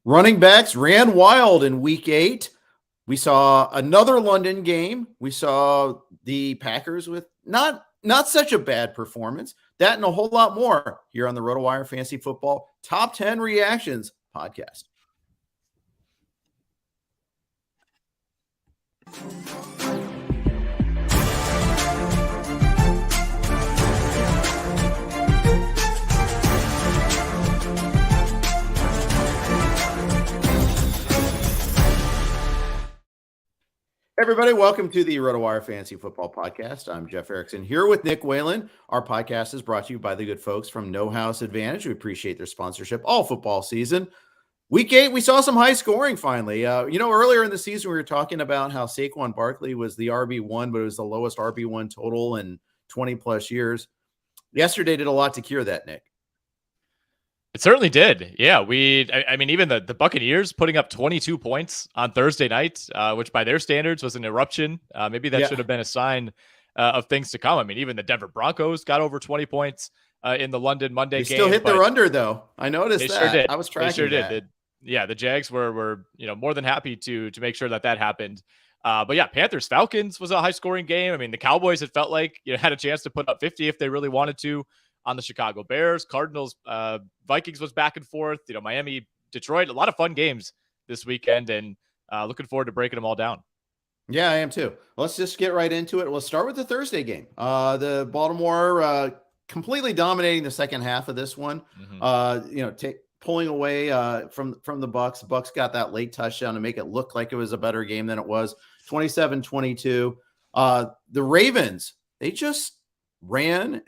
Running backs ran wild in week 8. We saw another London game. We saw the Packers with not such a bad performance. That and a whole lot more here on the RotoWire Fantasy Football Top 10 Reactions podcast. Everybody, welcome to the RotoWire Fantasy Football Podcast. I'm Jeff Erickson here with Nick Whalen. Our podcast is brought to you by the good folks from No House Advantage. We appreciate their sponsorship all football season. Week 8, we saw some high scoring finally. Earlier in the season, we were talking about how Saquon Barkley was the RB1, but it was the lowest RB1 total in 20 plus years. Yesterday did a lot to cure that, Nick. It certainly did. Yeah, even the Buccaneers putting up 22 points on Thursday night, which by their standards was an eruption. Maybe that should have been a sign of things to come. I mean, even the Denver Broncos got over 20 points in the London Monday game. They still hit their under, though. I noticed that. Sure did. I was tracking that. The Jags were more than happy to make sure that happened. But yeah, Panthers Falcons was a high scoring game. I mean, the Cowboys, it felt like had a chance to put up 50 if they really wanted to. On the Chicago Bears, Cardinals, Vikings was back and forth. Miami, Detroit, a lot of fun games this weekend, and looking forward to breaking them all down. Yeah, I am too. Let's just get right into it. We'll start with the Thursday game. The Baltimore completely dominating the second half of this one. Pulling away from the Bucs. The Bucs got that late touchdown to make it look like it was a better game than it was. 27-22. The Ravens, they just ran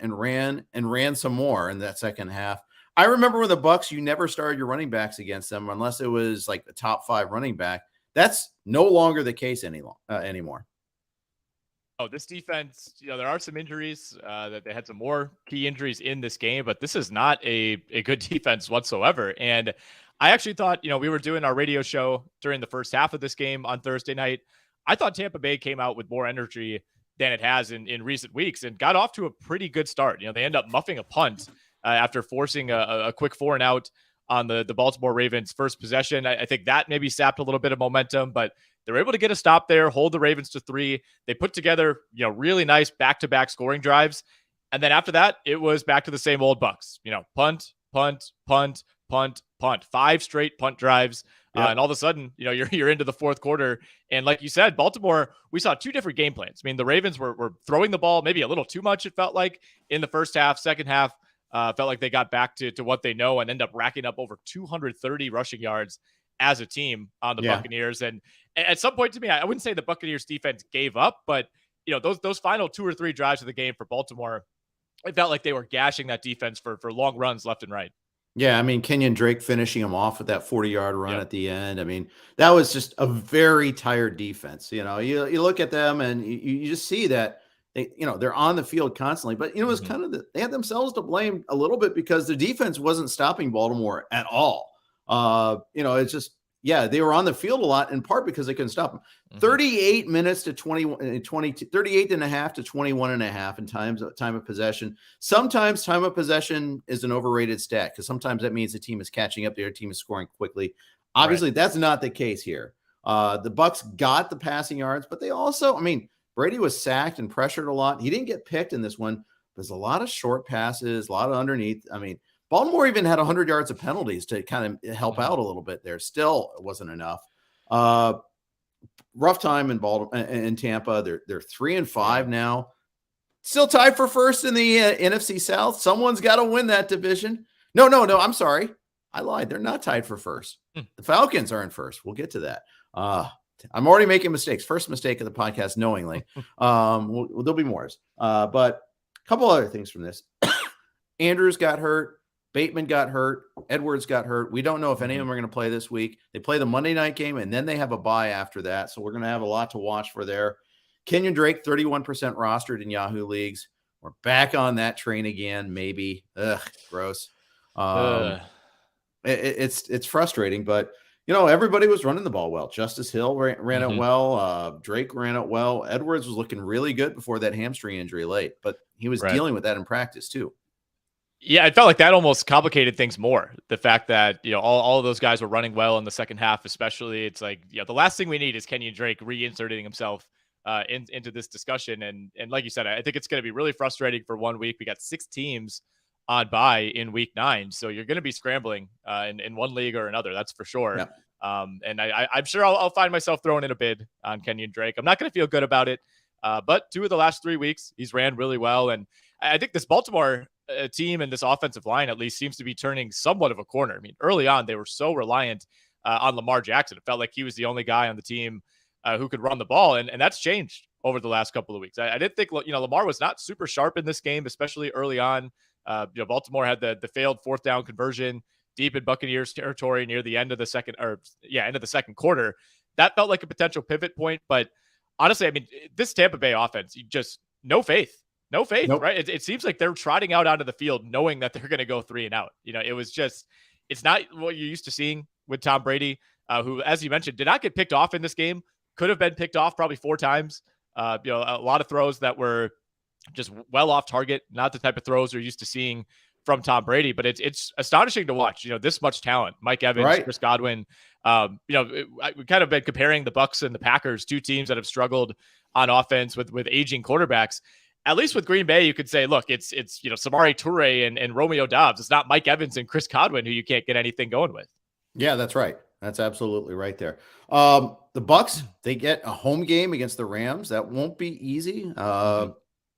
some more in that second half. I remember with the Bucs, you never started your running backs against them unless it was like the top 5 running back. That's no longer the case anymore. Oh, this defense, there are some injuries that they had some more key injuries in this game, but this is not a good defense whatsoever. And I actually thought, we were doing our radio show during the first half of this game on Thursday night. I thought Tampa Bay came out with more energy than it has in recent weeks and got off to a pretty good start. They end up muffing a punt after forcing a quick 4-and-out on the Baltimore Ravens first possession. I think that maybe sapped a little bit of momentum, but they were able to get a stop there, hold the Ravens to 3. They put together, really nice back-to-back scoring drives. And then after that, it was back to the same old Bucs, punt, punt, punt, punt, punt, 5 straight punt drives. And all of a sudden, you're into the fourth quarter. And like you said, Baltimore, we saw 2 different game plans. I mean, the Ravens were throwing the ball maybe a little too much, it felt like, in the first half. Second half, felt like they got back to what they know and end up racking up over 230 rushing yards as a team on the Buccaneers. And at some point to me, I wouldn't say the Buccaneers defense gave up, but those final 2 or 3 drives of the game for Baltimore, it felt like they were gashing that defense for long runs left and right. Yeah, I mean, Kenyon Drake finishing him off with that 40-yard run at the end. I mean, that was just a very tired defense. You look at them and you just see that they're on the field constantly. But it was kind of they had themselves to blame a little bit because the defense wasn't stopping Baltimore at all. It's just they were on the field a lot in part because they couldn't stop them. 38 minutes to 38 and a half to 21 and a half in time of possession. Sometimes time of possession is an overrated stat because sometimes that means the team is catching up. The other team is scoring quickly. Obviously, that's not the case here. The Bucs got the passing yards, but they also, Brady was sacked and pressured a lot. He didn't get picked in this one. There's a lot of short passes, a lot of underneath. Baltimore even had 100 yards of penalties to kind of help out a little bit there. Still, it wasn't enough. Rough time in Tampa. They're 3-5 now. Still tied for first in the NFC South. Someone's got to win that division. No. I'm sorry. I lied. They're not tied for first. The Falcons are in first. We'll get to that. I'm already making mistakes. First mistake of the podcast, knowingly. There'll be more. But a couple other things from this. Andrews got hurt. Bateman got hurt. Edwards got hurt. We don't know if any of them are going to play this week. They play the Monday night game, and then they have a bye after that. So we're going to have a lot to watch for there. Kenyon Drake, 31% rostered in Yahoo leagues. We're back on that train again, maybe. Ugh, gross. It's frustrating, but, everybody was running the ball well. Justice Hill ran it well. Drake ran it well. Edwards was looking really good before that hamstring injury late, but he was dealing with that in practice too. Yeah, it felt like that almost complicated things more. The fact that, all of those guys were running well in the second half, especially. It's like, the last thing we need is Kenyon Drake reinserting himself into this discussion. And like you said, I think it's going to be really frustrating for 1 week. We got 6 teams on bye in week 9. So you're going to be scrambling in one league or another. That's for sure. Yeah. And I'm sure I'll find myself throwing in a bid on Kenyon Drake. I'm not going to feel good about it. But 2 of the last 3 weeks, he's ran really well. And I think this Baltimore team and this offensive line at least seems to be turning somewhat of a corner. I mean, early on, they were so reliant on Lamar Jackson. It felt like he was the only guy on the team who could run the ball. And that's changed over the last couple of weeks. I didn't think, Lamar was not super sharp in this game, especially early on. Baltimore had the failed 4th down conversion deep in Buccaneers territory near the end of the second quarter. That felt like a potential pivot point. But honestly, I mean, this Tampa Bay offense, you just no faith. No faith, Nope. right? It seems like they're trotting out onto the field knowing that they're going to go 3 and out. It's not what you're used to seeing with Tom Brady, who, as you mentioned, did not get picked off in this game. Could have been picked off probably 4 times. A lot of throws that were just well off target, not the type of throws you're used to seeing from Tom Brady. But it's astonishing to watch. This much talent: Mike Evans, right. Chris Godwin. We kind of been comparing the Bucs and the Packers, 2 teams that have struggled on offense with aging quarterbacks. At least with Green Bay, you could say, look, it's Samari Toure and Romeo Doubs. It's not Mike Evans and Chris Godwin who you can't get anything going with. Yeah, that's right. That's absolutely right there. The Bucs, they get a home game against the Rams. That won't be easy,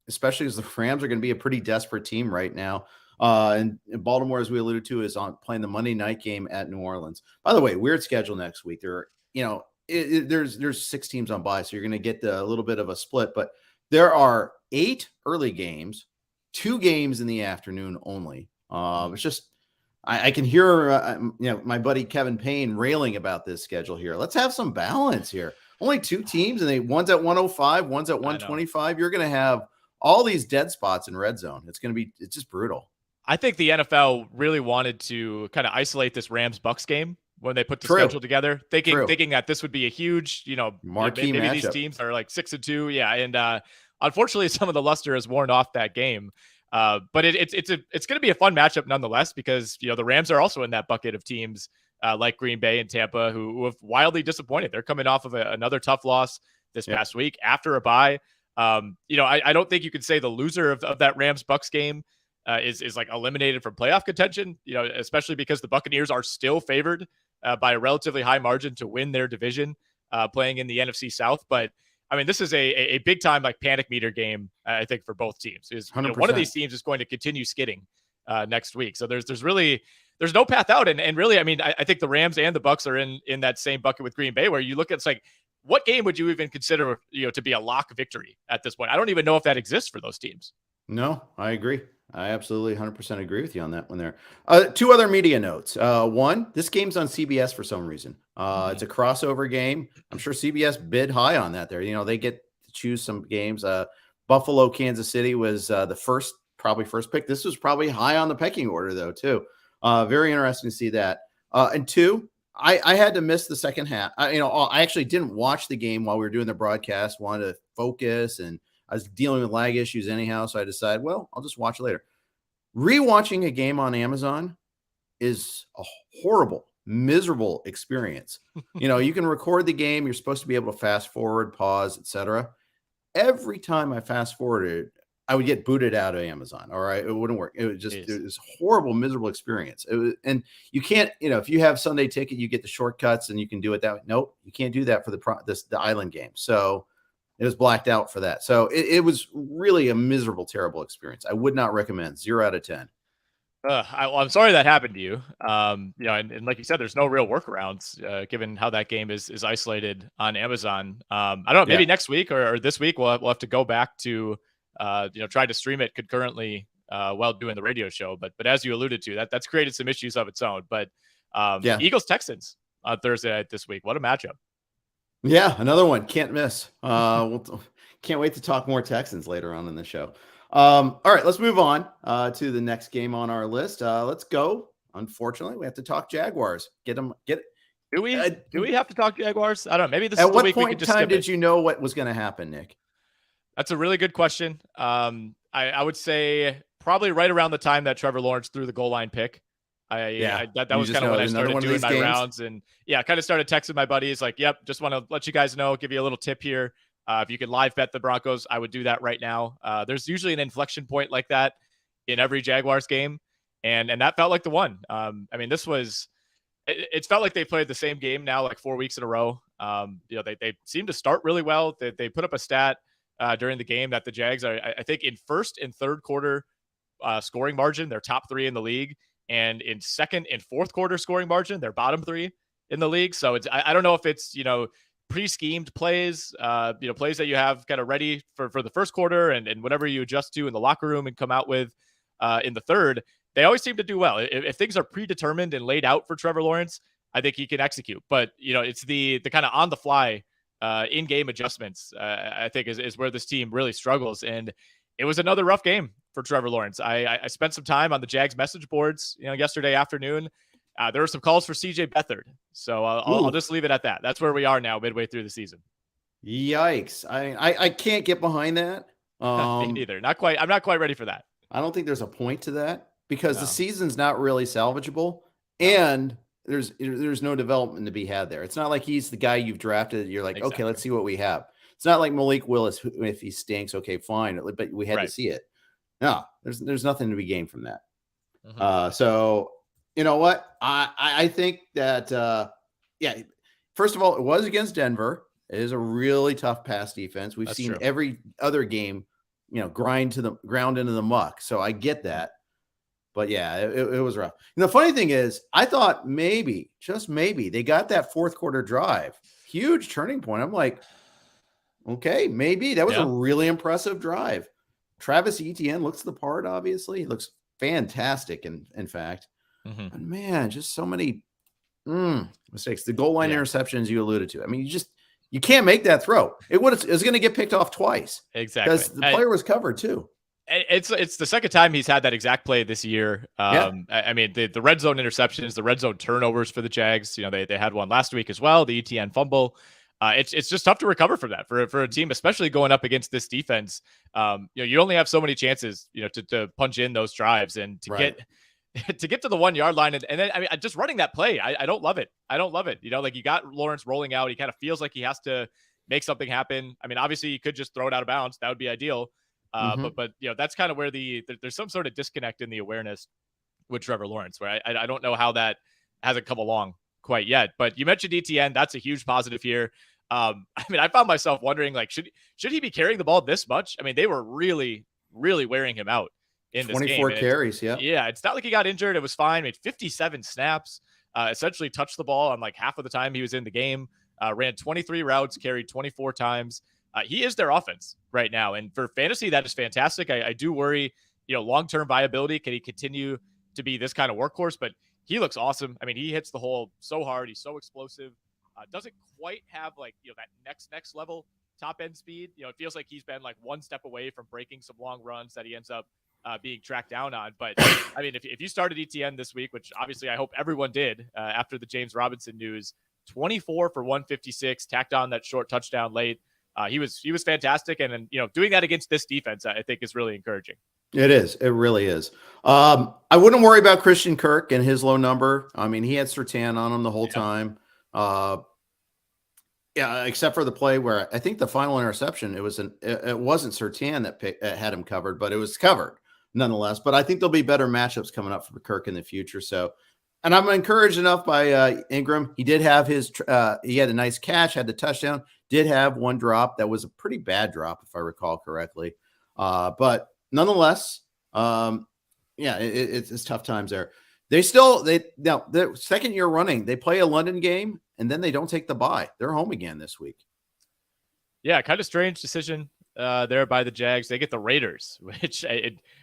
especially as the Rams are going to be a pretty desperate team right now. And Baltimore, as we alluded to, is playing the Monday night game at New Orleans. By the way, weird schedule next week. There's 6 teams on bye, so you're going to get a little bit of a split, but there are 8 early games, 2 games in the afternoon only. It's just, I can hear, my buddy Kevin Payne railing about this schedule here. Let's have some balance here. Only 2 teams, and one's at 105, one's at 125. You're going to have all these dead spots in red zone. It's just brutal. I think the NFL really wanted to kind of isolate this Rams-Bucs game when they put the schedule together, thinking that this would be a huge, marquee maybe matchup. These teams are like 6-2. Yeah. And unfortunately, some of the luster has worn off that game. But it's going to be a fun matchup nonetheless, because, the Rams are also in that bucket of teams like Green Bay and Tampa who have wildly disappointed. They're coming off of another tough loss this past week after a bye. I don't think you could say the loser of that Rams-Bucs game is like eliminated from playoff contention, especially because the Buccaneers are still favored by a relatively high margin to win their division, playing in the NFC South. But I mean, this is a big time like panic meter game, I think, for both teams. One of these teams is going to continue skidding next week. So there's no path out. And really, I mean, I think the Rams and the Bucs are in that same bucket with Green Bay, where you look at, it's like, what game would you even consider, to be a lock victory at this point? I don't even know if that exists for those teams. No, I agree. I absolutely 100% agree with you on that one there. 2 other media notes. One, this game's on CBS for some reason. It's a crossover game. I'm sure CBS bid high on that there. They get to choose some games. Buffalo, Kansas City was the first pick. This was probably high on the pecking order, though, too. Very interesting to see that. And 2, I had to miss the second half. I actually didn't watch the game while we were doing the broadcast, wanted to focus, and I was dealing with lag issues anyhow, so I decided, well, I'll just watch it later. Rewatching a game on Amazon is a horrible, miserable experience. You can record the game. You're supposed to be able to fast forward, pause, etc. Every time I fast forwarded, I would get booted out of Amazon. All right, it wouldn't work. It was just it was a horrible, miserable experience. And you can't, if you have Sunday Ticket, you get the shortcuts and you can do it that way. Nope, you can't do that for the island game. So it was blacked out for that. So it was really a miserable, terrible experience. I would not recommend. 0 out of 10. I'm sorry that happened to you. And like you said, there's no real workarounds given how that game is isolated on Amazon. I don't know, maybe next week or this week we'll have to go back to try to stream it concurrently while doing the radio show. But as you alluded to, that's created some issues of its own. But Eagles Texans on Thursday night this week. What a matchup. Yeah, another one. Can't miss. Can't wait to talk more Texans later on in the show. All right, let's move on to the next game on our list. Let's go. Unfortunately, we have to talk Jaguars. Get it. Do we have to talk Jaguars? I don't know. Maybe this is the what week point we can just time did you know what was going to happen, Nick? That's a really good question. I would say probably right around the time that Trevor Lawrence threw the goal line pick. That was kind of when I started doing my rounds, and kind of started texting my buddies like, "Yep, just want to let you guys know, give you a little tip here. If you could live bet the Broncos, I would do that right now." There's usually an inflection point like that in every Jaguars game, and that felt like the one. This was. It felt like they played the same game now like 4 weeks in a row. They seem to start really well. They put up a stat during the game that the Jags are, I think, in first and third quarter scoring margin, they're top 3 in the league. And in second and fourth quarter scoring margin, they're bottom 3 in the league. So I don't know if it's, pre-schemed plays, plays that you have kind of ready for the first quarter and whatever you adjust to in the locker room and come out with in the third. They always seem to do well. If things are predetermined and laid out for Trevor Lawrence, I think he can execute. But, it's the kind of on the fly in-game adjustments, I think is where this team really struggles. And it was another rough game for Trevor Lawrence. I spent some time on the Jags message boards, yesterday afternoon. There were some calls for CJ Beathard. So I'll just leave it at that. That's where we are now midway through the season. Yikes. I can't get behind that. Me neither. Not quite. I'm not quite ready for that. I don't think there's a point to that because the season's not really salvageable and there's no development to be had there. It's not like he's the guy you've drafted. You're like, okay, let's see what we have. It's not like Malik Willis, who, if he stinks, okay, fine. But we had to see it. No, there's nothing to be gained from that. Mm-hmm. So you know what? I think that, first of all, it was against Denver. It is a really tough pass defense. We've seen every other game, grind to the ground into the muck. So I get that. But yeah, it was rough. And the funny thing is, I thought maybe, just maybe, they got that fourth quarter drive. Huge turning point. I'm like, okay, maybe. That was a really impressive drive. Travis Etienne looks the part, obviously. He looks fantastic, in fact. Mm-hmm. But man, just so many mistakes. The goal line interceptions you alluded to. I mean, you can't make that throw. It was going to get picked off twice. Exactly. Because the player was covered too. It's the second time he's had that exact play this year. The red zone interceptions, the red zone turnovers for the Jags. They had one last week as well. The ETN fumble. It's just tough to recover from that for a team, especially going up against this defense. You only have so many chances, to punch in those drives and to get to the 1 yard line. And then, just running that play, I don't love it. I don't love it. You got Lawrence rolling out. He kind of feels like he has to make something happen. Obviously you could just throw it out of bounds. That would be ideal. But that's kind of where there's some sort of disconnect in the awareness with Trevor Lawrence, where I don't know how that hasn't come along quite yet. But you mentioned ETN. That's a huge positive here. I found myself wondering, like, should he be carrying the ball this much? They were really, really wearing him out in this game. 24 carries. Yeah. It's not like he got injured. It was fine. Made 57 snaps, essentially touched the ball on like half of the time he was in the game, ran 23 routes, carried 24 times. He is their offense right now. And for fantasy, that is fantastic. I do worry, long-term viability. Can he continue to be this kind of workhorse? But he looks awesome. He hits the hole so hard. He's so explosive. Doesn't quite have that next level top end speed. It feels like he's been like one step away from breaking some long runs that he ends up being tracked down on. But if you started ETN this week, which obviously I hope everyone did after the James Robinson news, 24 for 156, tacked on that short touchdown late. He was fantastic. And doing that against this defense, I think is really encouraging. It is. It really is. I wouldn't worry about Christian Kirk and his low number. He had Surtain on him the whole time. Except for the play where I think the final interception, it wasn't Surtain that had him covered, but it was covered nonetheless. But I think there'll be better matchups coming up for Kirk in the future. So, and I'm encouraged enough by Ingram. He did have he had a nice catch, had the touchdown, did have one drop. That was a pretty bad drop, if I recall correctly. But nonetheless, it's tough times there. Now the second year running, they play a London game and then they don't take the bye. They're home again this week. Yeah, kind of strange decision there by the Jags. They get the Raiders, which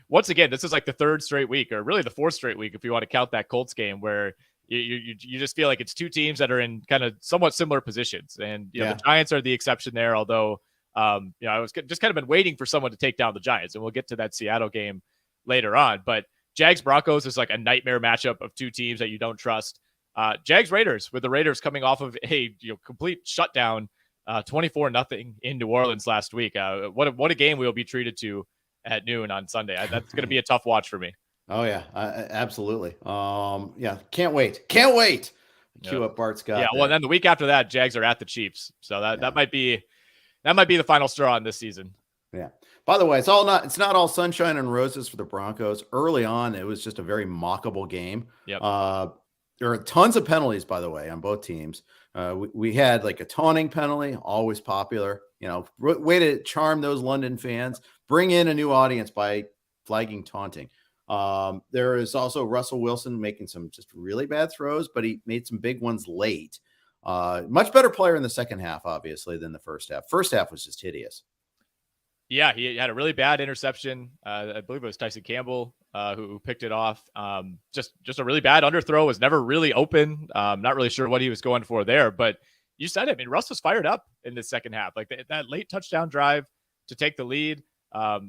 once again, this is like the third straight week, or really the fourth straight week if you want to count that Colts game, where you just feel like it's two teams that are in kind of somewhat similar positions. And the Giants are the exception there, although I was just kind of been waiting for someone to take down the Giants, and we'll get to that Seattle game later on. But Jags Broncos is like a nightmare matchup of two teams that you don't trust. Jags Raiders, with the Raiders coming off of a complete shutdown, 24-0 in New Orleans last week. What a game we'll be treated to at noon on Sunday. That's going to be a tough watch for me. Oh yeah, absolutely. Yeah, can't wait. Can't wait. Cue up Bart Scott. Yeah, well, and then the week after that, Jags are at the Chiefs. So that might be the final straw on this season. Yeah. By the way, it's not all sunshine and roses for the Broncos. Early on, it was just a very mockable game. Yep. There are tons of penalties, by the way, on both teams. We had like a taunting penalty, always popular. Way to charm those London fans. Bring in a new audience by flagging taunting. There is also Russell Wilson making some just really bad throws, but he made some big ones late. Much better player in the second half, obviously, than the first half. First half was just hideous. Yeah, he had a really bad interception. I believe it was Tyson Campbell who picked it off. Just a really bad underthrow. Was never really open. Not really sure what he was going for there. But you said it. I mean, Russ was fired up in the second half. Like that late touchdown drive to take the lead.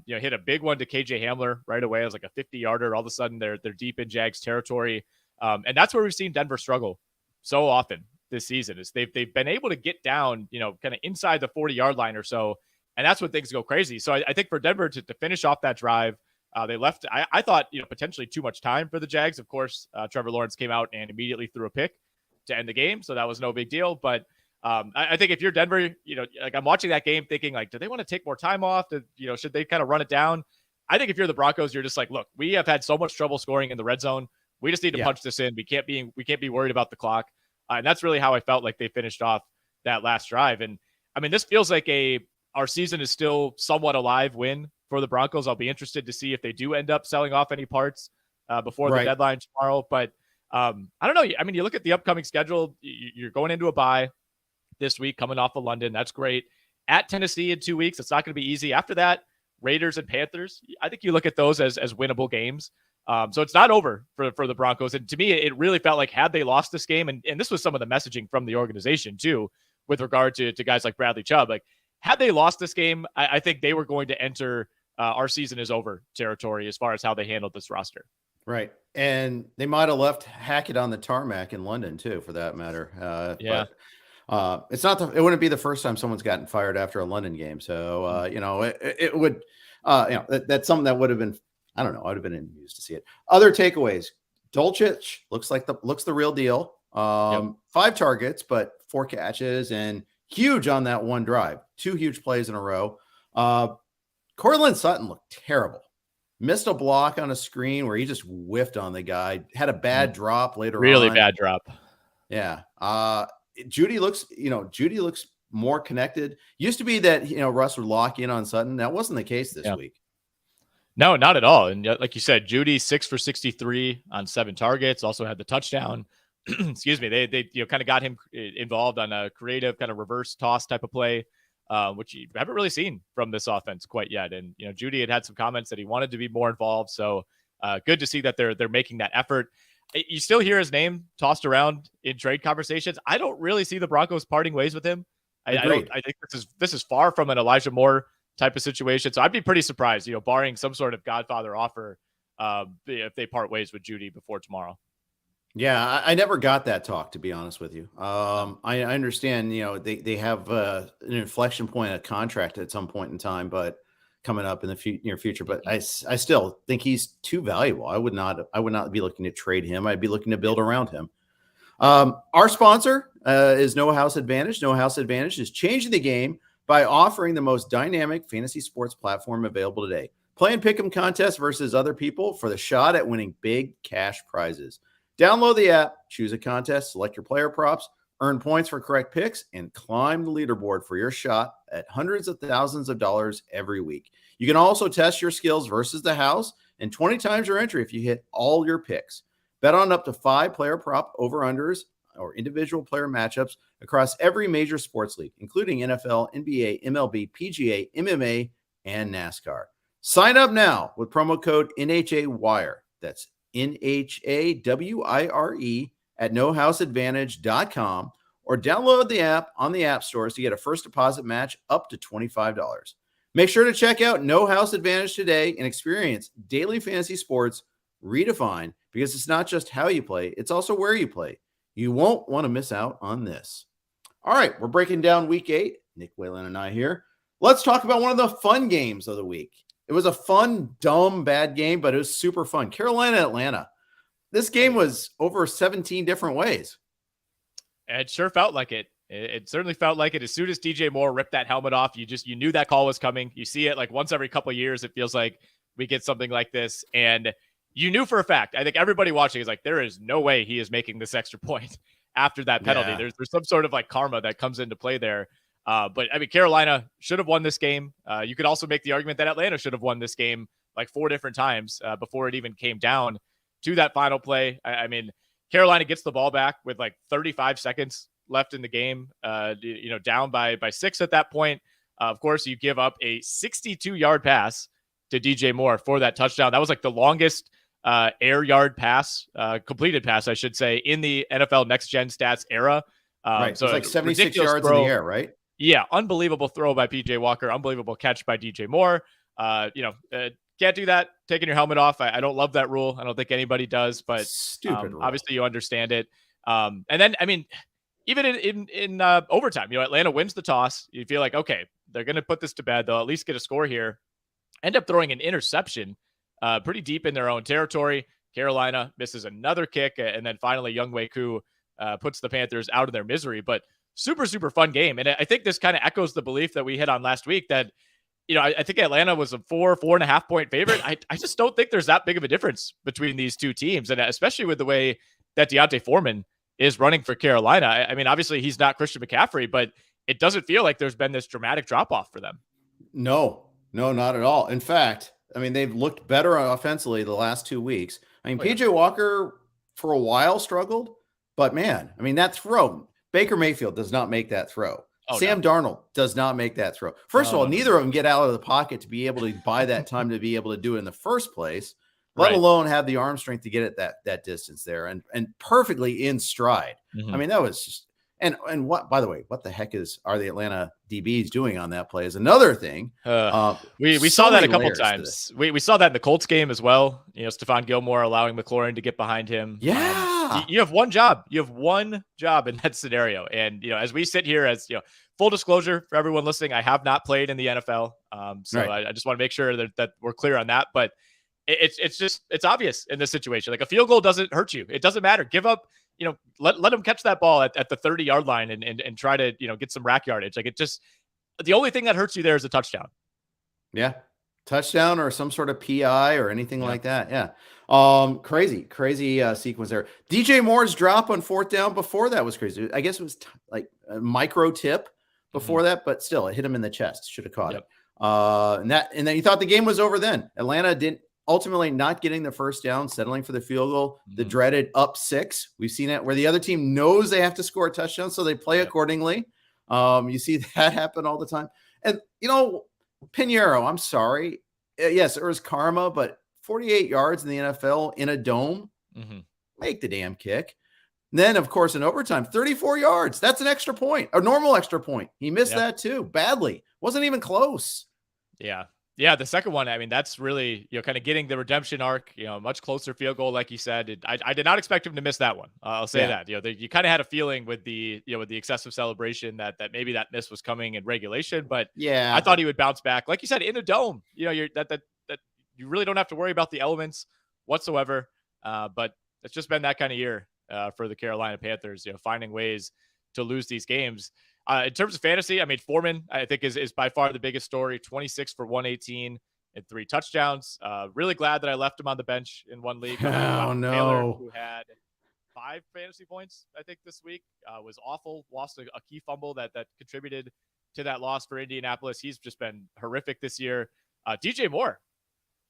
Hit a big one to KJ Hamler right away. It was like a 50-yarder. All of a sudden, they're deep in Jags territory. And that's where we've seen Denver struggle so often this season. Is they've been able to get down, kind of inside the 40-yard line or so. And that's when things go crazy. So I think for Denver to finish off that drive, they left, I thought, potentially too much time for the Jags. Of course, Trevor Lawrence came out and immediately threw a pick to end the game. So that was no big deal. But I think if you're Denver, like I'm watching that game thinking like, do they want to take more time off? Should they kind of run it down? I think if you're the Broncos, you're just like, look, we have had so much trouble scoring in the red zone. We just need to punch this in. We can't be worried about the clock. And that's really how I felt like they finished off that last drive. And I mean, this feels like our season is still somewhat alive win for the Broncos. I'll be interested to see if they do end up selling off any parts before the deadline tomorrow. But I don't know. I mean, you look at the upcoming schedule, you're going into a bye this week, coming off of London. That's great. At Tennessee in 2 weeks, it's not going to be easy. After that, Raiders and Panthers, I think you look at those as winnable games. So it's not over for the Broncos. And to me, it really felt like had they lost this game, and this was some of the messaging from the organization too, with regard to guys like Bradley Chubb, like, had they lost this game, I think they were going to enter our season is over territory as far as how they handled this roster. Right. And they might have left Hackett on the tarmac in London too, for that matter. But it wouldn't be the first time someone's gotten fired after a London game. So, it would, that's something that would have been, I don't know. I would have been amused to see it. Other takeaways. Dulcich looks the real deal. 5 targets, but 4 catches and huge on that one drive. 2 huge plays in a row. Courtland Sutton looked terrible. Missed a block on a screen where he just whiffed on the guy. Had a bad drop later on. Really bad drop. Yeah. Judy looks more connected. Used to be that, Russ would lock in on Sutton. That wasn't the case this week. No, not at all. And like you said, Judy 6 for 63 on 7 targets. Also had the touchdown. Excuse me. They kind of got him involved on a creative kind of reverse toss type of play, which you haven't really seen from this offense quite yet. And Judy had some comments that he wanted to be more involved. So good to see that they're making that effort. You still hear his name tossed around in trade conversations. I don't really see the Broncos parting ways with him. I think this is far from an Elijah Moore type of situation. So I'd be pretty surprised, barring some sort of Godfather offer, if they part ways with Judy before tomorrow. Yeah, I never got that talk, to be honest with you. I understand, they have an inflection point, a contract at some point in time, but coming up in the near future. But I still think he's too valuable. I would not be looking to trade him. I'd be looking to build around him. Our sponsor is No House Advantage. No House Advantage is changing the game by offering the most dynamic fantasy sports platform available today. Play and pick 'em contests versus other people for the shot at winning big cash prizes. Download the app, choose a contest, select your player props, earn points for correct picks, and climb the leaderboard for your shot at hundreds of thousands of dollars every week. You can also test your skills versus the house and 20 times your entry if you hit all your picks. Bet on up to 5 player prop over-unders or individual player matchups across every major sports league, including NFL, NBA, MLB, PGA, MMA, and NASCAR. Sign up now with promo code NHAWIRE. That's NHAWIRE at nohouseadvantage.com, or download the app on the app stores to get a first deposit match up to $25. Make sure to check out No House Advantage today and experience daily fantasy sports redefined, because it's not just how you play, it's also where you play. You won't want to miss out on this. All right, we're breaking down week 8. Nick Whalen and I here. Let's talk about one of the fun games of the week. It was a fun, dumb, bad game, but it was super fun. Carolina, Atlanta. This game was over 17 different ways. It sure felt like it. It certainly felt like it. As soon as DJ Moore ripped that helmet off, you knew that call was coming. You see it like once every couple of years. It feels like we get something like this. And you knew for a fact, I think everybody watching is like, there is no way he is making this extra point after that penalty. Yeah. There's some sort of like karma that comes into play there. But I mean, Carolina should have won this game. You could also make the argument that Atlanta should have won this game like 4 different times before it even came down to that final play. I mean, Carolina gets the ball back with like 35 seconds left in the game, down by 6 at that point. Of course, you give up a 62-yard pass to DJ Moore for that touchdown. That was like the longest air yard pass, completed pass, I should say, in the NFL Next Gen Stats era. Right. So it's like 76 yards throw. in the air, right? Yeah. Unbelievable throw by PJ Walker. Unbelievable catch by DJ Moore. Can't do that taking your helmet off. I don't love that rule. I don't think anybody does, but stupid rule. Obviously you understand it. And then, I mean, even in overtime, Atlanta wins the toss. You feel like, okay, they're going to put this to bed. They'll at least get a score here. End up throwing an interception pretty deep in their own territory. Carolina misses another kick. And then finally, Younghoe Koo puts the Panthers out of their misery. But super, super fun game. And I think this kind of echoes the belief that we hit on last week that, I think Atlanta was a 4.5 point favorite. I just don't think there's that big of a difference between these two teams. And especially with the way that D'Onta Foreman is running for Carolina. I mean, obviously he's not Christian McCaffrey, but it doesn't feel like there's been this dramatic drop off for them. No, not at all. In fact, I mean, they've looked better offensively the last 2 weeks. I mean, PJ Walker for a while struggled, but man, I mean, that throw, Baker Mayfield does not make that throw. Sam Darnold does not make that throw. First of all, neither of them get out of the pocket to be able to buy that time to be able to do it in the first place, let alone have the arm strength to get it that distance there and perfectly in stride. Mm-hmm. I mean, that was just and what, by the way, what the heck are the Atlanta DBs doing on that play is another thing. We saw that a couple times. We saw that in the Colts game as well. Stephon Gilmore allowing McLaurin to get behind him. Yeah. You have one job. You have one job in that scenario. And, as we sit here full disclosure for everyone listening, I have not played in the NFL. I just want to make sure that we're clear on that. But it's obvious in this situation. Like a field goal doesn't hurt you. It doesn't matter. Give up, let them catch that ball at the 30-yard line and try to, get some rack yardage. Like the only thing that hurts you there is a touchdown. Yeah. Touchdown or some sort of PI or anything like that. Yeah. Crazy sequence there. DJ Moore's drop on 4th down before that was crazy. I guess it was like a micro tip before that, but still it hit him in the chest. Should have caught it. And then you thought the game was over then. Atlanta didn't ultimately not getting the first down, settling for the field goal, the dreaded up 6. We've seen it where the other team knows they have to score a touchdown, so they play accordingly. You see that happen all the time. And, Pinheiro, I'm sorry. Yes, there was karma, but 48 yards in the NFL in a dome, make the damn kick. And then, of course, in overtime, 34 yards. That's an extra point, a normal extra point. He missed that too, badly. Wasn't even close. Yeah. Yeah, the second one, I mean, that's really, kind of getting the redemption arc, much closer field goal, like you said. I did not expect him to miss that one. I'll say that. You kind of had a feeling with the, with the excessive celebration that maybe that miss was coming in regulation, but I thought he would bounce back. Like you said, in a dome, that you really don't have to worry about the elements whatsoever. But it's just been that kind of year for the Carolina Panthers, finding ways to lose these games. In terms of fantasy, I mean, Foreman, I think, is by far the biggest story. 26 for 118 and 3 touchdowns. Really glad that I left him on the bench in one league. Oh, no. Taylor, who had 5 fantasy points, I think, this week, was awful. Lost a key fumble that contributed to that loss for Indianapolis. He's just been horrific this year. DJ Moore,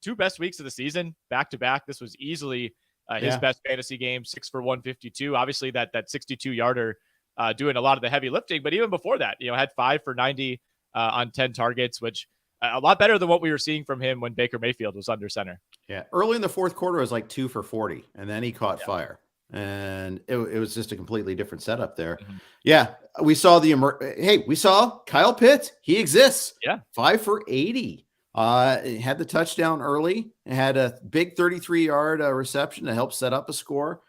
2 best weeks of the season, back-to-back. This was easily his best fantasy game, 6 for 152. Obviously, that 62-yarder doing a lot of the heavy lifting, but even before that, had 5 for 90 on 10 targets, which a lot better than what we were seing from him when Baker Mayfield was under center. Yeah. Early in the 4th quarter, it was like 2 for 40, and then he caught fire, and it was just a completely different setup there. Yeah. We saw we saw Kyle Pitts. He exists. Yeah. 5 for 80. Had the touchdown early and had a big 33-yard reception to help set up a score.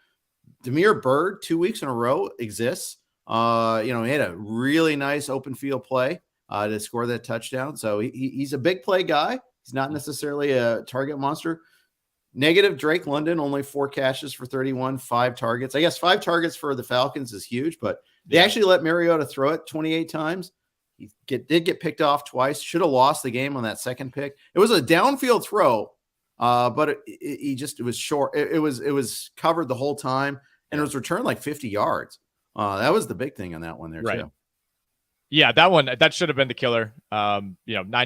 Damiere Byrd, 2 weeks in a row, exists. He had a really nice open field play to score that touchdown. So he's a big play guy. He's not necessarily a target monster. Negative Drake London, only 4 catches for 31, 5 targets. I guess 5 targets for the Falcons is huge, but they actually let Mariota throw it 28 times. He did get picked off twice. Should have lost the game on that second pick. It was a downfield throw, but it was short. It was covered the whole time, and it was returned like 50 yards. That was the big thing on that one there, too. Yeah, that should have been the killer. 9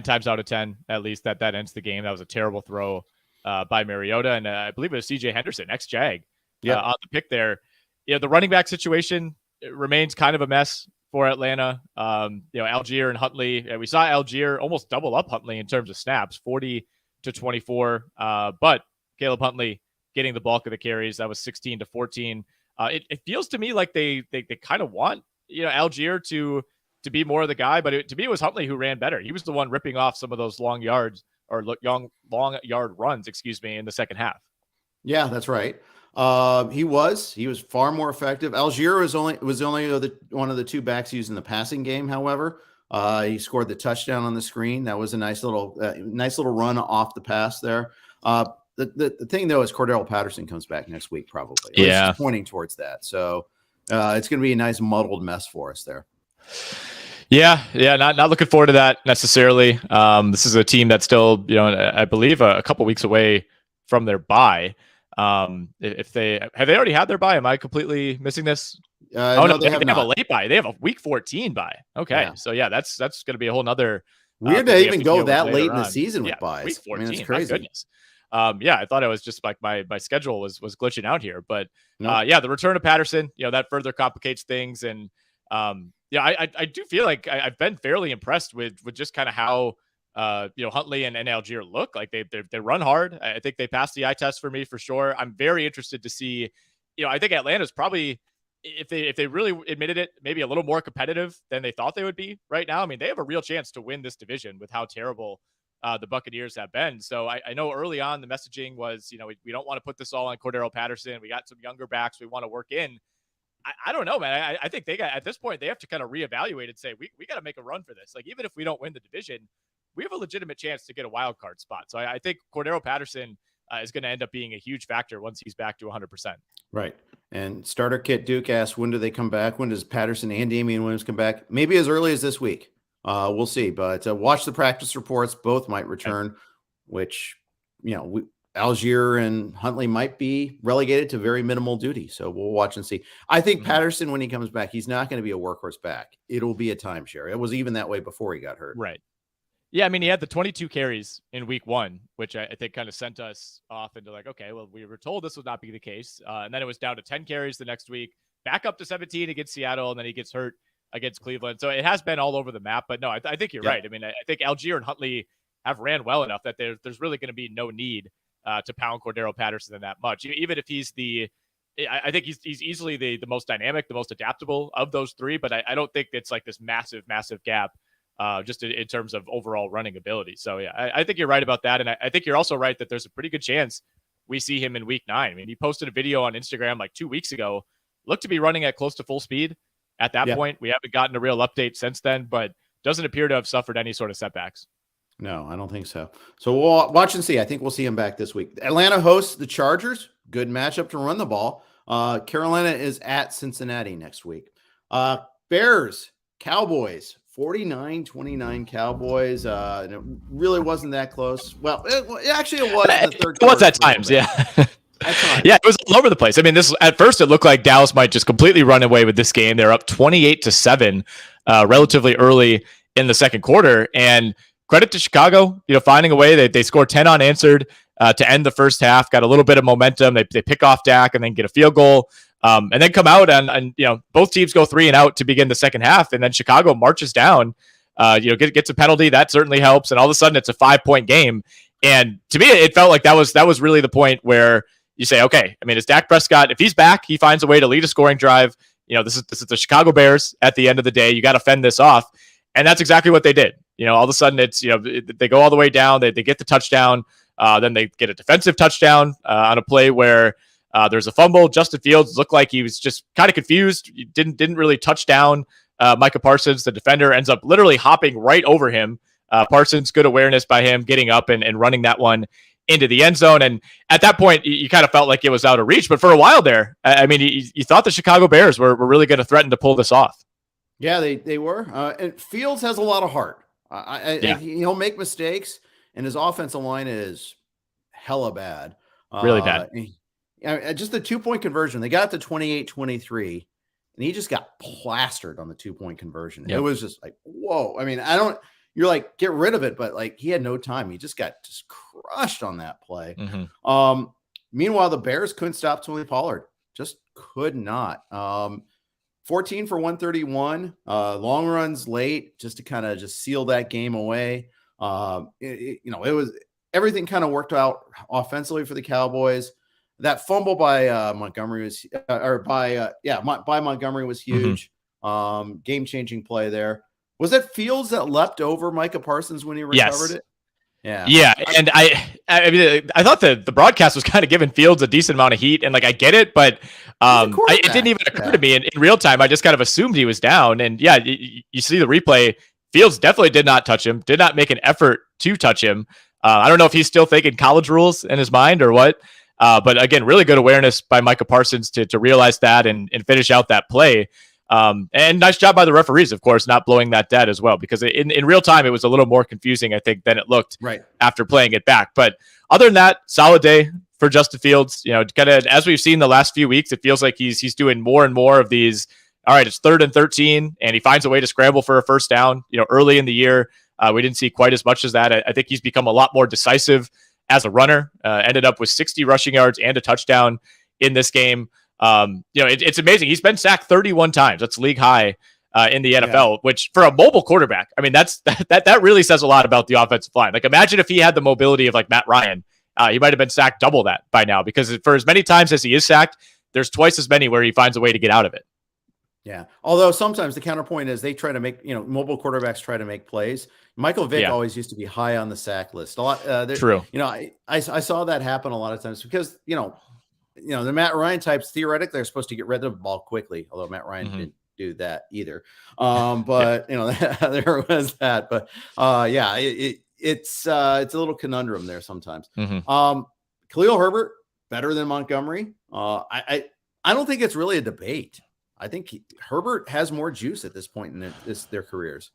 times out of 10, at least that ends the game. That was a terrible throw by Mariota, and I believe it was CJ Henderson, ex-Jag, on the pick there. The running back situation remains kind of a mess for Atlanta. Algier and Huntley. We saw Algier almost double up Huntley in terms of snaps, 40-24. But Caleb Huntley getting the bulk of the carries. That was 16-14. It feels to me like they kind of want Algier to be more of the guy, but to me it was Huntley who ran better. He was the one ripping off some of those long yard runs, in the second half. Yeah, that's right. He was far more effective. Algier was only one of the 2 backs used in the passing game. However, he scored the touchdown on the screen. That was a nice little run off the pass there. The thing though is Cordell Patterson comes back next week probably. It's pointing towards that. So it's going to be a nice muddled mess for us there. Yeah, not looking forward to that necessarily. This is a team that's still, I believe a couple weeks away from their bye. If they already had their bye, am I completely missing this? No, they have a late bye. They have a week 14 bye. Okay, so that's going to be a whole nother. Weird to even go that late in the season with buys. Week 14, it's crazy. My goodness. I thought it was just like my schedule was glitching out here, but the return of Patterson, that further complicates things, and I do feel like I've been fairly impressed with just kind of how Huntley and Algier look. Like they run hard. I think they passed the eye test for me for sure. I'm very interested to see. I think Atlanta's probably, if they really admitted it, maybe a little more competitive than they thought they would be right now. I mean, they have a real chance to win this division with how terrible the Buccaneers have been. So I know early on the messaging was, we don't want to put this all on Cordero Patterson. We got some younger backs we want to work in. I don't know, man. I think at this point, they have to kind of reevaluate and say, we got to make a run for this. Like, even if we don't win the division, we have a legitimate chance to get a wild card spot. So I think Cordero Patterson is going to end up being a huge factor once he's back to 100%. Right. And Starter Kit Duke asks, when do they come back? When does Patterson and Damian Williams come back? Maybe as early as this week. We'll see. But watch the practice reports. Both might return, which, Algier and Huntley might be relegated to very minimal duty. So we'll watch and see. I think Patterson, when he comes back, he's not going to be a workhorse back. It'll be a timeshare. It was even that way before he got hurt. Right. Yeah, I mean, he had the 22 carries in week 1, which I think kind of sent us off into like, okay, well, we were told this would not be the case. And then it was down to 10 carries the next week, back up to 17 against Seattle, and then he gets hurt against Cleveland. So it has been all over the map. But no, I think you're right. I mean, I think Algier and Huntley have ran well enough that there's really going to be no need to pound Cordero Patterson that much. Even if I think he's easily the most dynamic, the most adaptable of those 3, but I don't think it's like this massive gap just in terms of overall running ability. So yeah, I think you're right about that. And I think you're also right that there's a pretty good chance we see him in week 9. I mean, he posted a video on Instagram like 2 weeks ago, looked to be running at close to full speed at that point. We haven't gotten a real update since then, but doesn't appear to have suffered any sort of setbacks. No, I don't think so. So we'll watch and see. I think we'll see him back this week. Atlanta hosts the Chargers. Good matchup to run the ball. Carolina is at Cincinnati next week. Bears, Cowboys, 49-29 Cowboys. And it really wasn't that close. Well, it was in the third quarter. It was at times, yeah. Yeah, it was all over the place. I mean, at first it looked like Dallas might just completely run away with this game. They're up 28-7 relatively early in the second quarter. And credit to Chicago, finding a way. They scored 10 unanswered to end the first half, got a little bit of momentum. They pick off Dak and then get a field goal, and then come out and both teams go 3 and out to begin the second half, and then Chicago marches down. Gets a penalty that certainly helps, and all of a sudden it's a 5-point game. And to me, it felt like that was really the point where you say, okay, I mean, it's Dak Prescott. If he's back, he finds a way to lead a scoring drive. This is the Chicago Bears. At the end of the day, you got to fend this off, and that's exactly what they did. All of a sudden it's, they go all the way down, they get the touchdown, then they get a defensive touchdown on a play where there's a fumble. Justin Fields looked like he was just kind of confused. He didn't really touch down Micah Parsons. The defender ends up literally hopping right over him Parsons, good awareness by him, getting up and running that one into the end zone. And at that point, you kind of felt like it was out of reach. But for a while there, I mean, you thought the Chicago Bears were really going to threaten to pull this off. Yeah, they were. And Fields has a lot of heart. He'll make mistakes, and his offensive line is hella bad. Really bad. Just the 2-point conversion. They got to 28-23, and he just got plastered on the 2-point conversion. Yep. It was just like, whoa. I mean, you're like, get rid of it, but like he had no time. He just got crushed on that play. Mm-hmm. Meanwhile, the Bears couldn't stop Tony Pollard. Just could not. 14 for 131, long runs late just to kind of just seal that game away. It was everything kind of worked out offensively for the Cowboys. That fumble by Montgomery was, by Montgomery was huge. Mm-hmm. Game-changing play there. Was it Fields that leapt over Micah Parsons when he recovered it? Yeah. Yeah. And I mean, I thought the broadcast was kind of giving Fields a decent amount of heat, and like, I get it, but it didn't even occur to me in real time. I just kind of assumed he was down. And yeah, you see the replay. Fields definitely did not touch him, did not make an effort to touch him. I don't know if he's still thinking college rules in his mind or what. But again, really good awareness by Micah Parsons to realize that and finish out that play. And nice job by the referees, of course, not blowing that dead as well, because in real time, it was a little more confusing, I think, than it looked after playing it back. But other than that, solid day for Justin Fields. Kind of as we've seen the last few weeks, it feels like he's doing more and more of these. All right, it's 3rd and 13, and he finds a way to scramble for a first down. Early in the year, we didn't see quite as much as that. I think he's become a lot more decisive as a runner. Ended up with 60 rushing yards and a touchdown in this game. It's amazing. He's been sacked 31 times. That's league high in the NFL, which for a mobile quarterback, I mean, that really says a lot about the offensive line. Like, imagine if he had the mobility of like Matt Ryan, he might've been sacked double that by now, because for as many times as he is sacked, there's twice as many where he finds a way to get out of it. Yeah. Although sometimes the counterpoint is they try to make, mobile quarterbacks try to make plays. Michael Vick always used to be high on the sack list. A lot. True. I saw that happen a lot of times because, the Matt Ryan types, theoretically, they're supposed to get rid of the ball quickly, although Matt Ryan didn't do that either. But there was that. But it's a little conundrum there sometimes. Mm-hmm. Khalil Herbert, better than Montgomery. I don't think it's really a debate. I think Herbert has more juice at this point in their careers.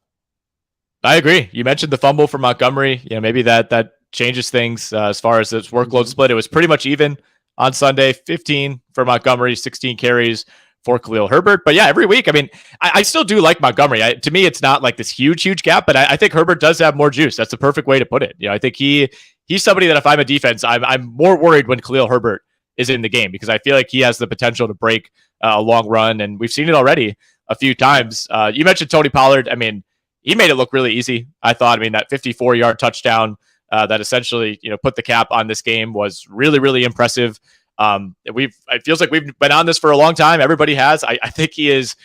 I agree. You mentioned the fumble for Montgomery. Maybe that changes things as far as this workload split. It was pretty much even on Sunday, 15 for Montgomery, 16 carries for Khalil Herbert. But yeah, every week, I mean, I still do like Montgomery. To me, it's not like this huge gap, but I think Herbert does have more juice. That's the perfect way to put it. I think he's somebody that if I'm a defense, I'm more worried when Khalil Herbert is in the game, because I feel like he has the potential to break a long run. And we've seen it already a few times. You mentioned Tony Pollard. I mean, he made it look really easy, I thought. I mean, that 54-yard touchdown that essentially, put the cap on this game was really, really impressive. It feels like we've been on this for a long time. Everybody has. I think he is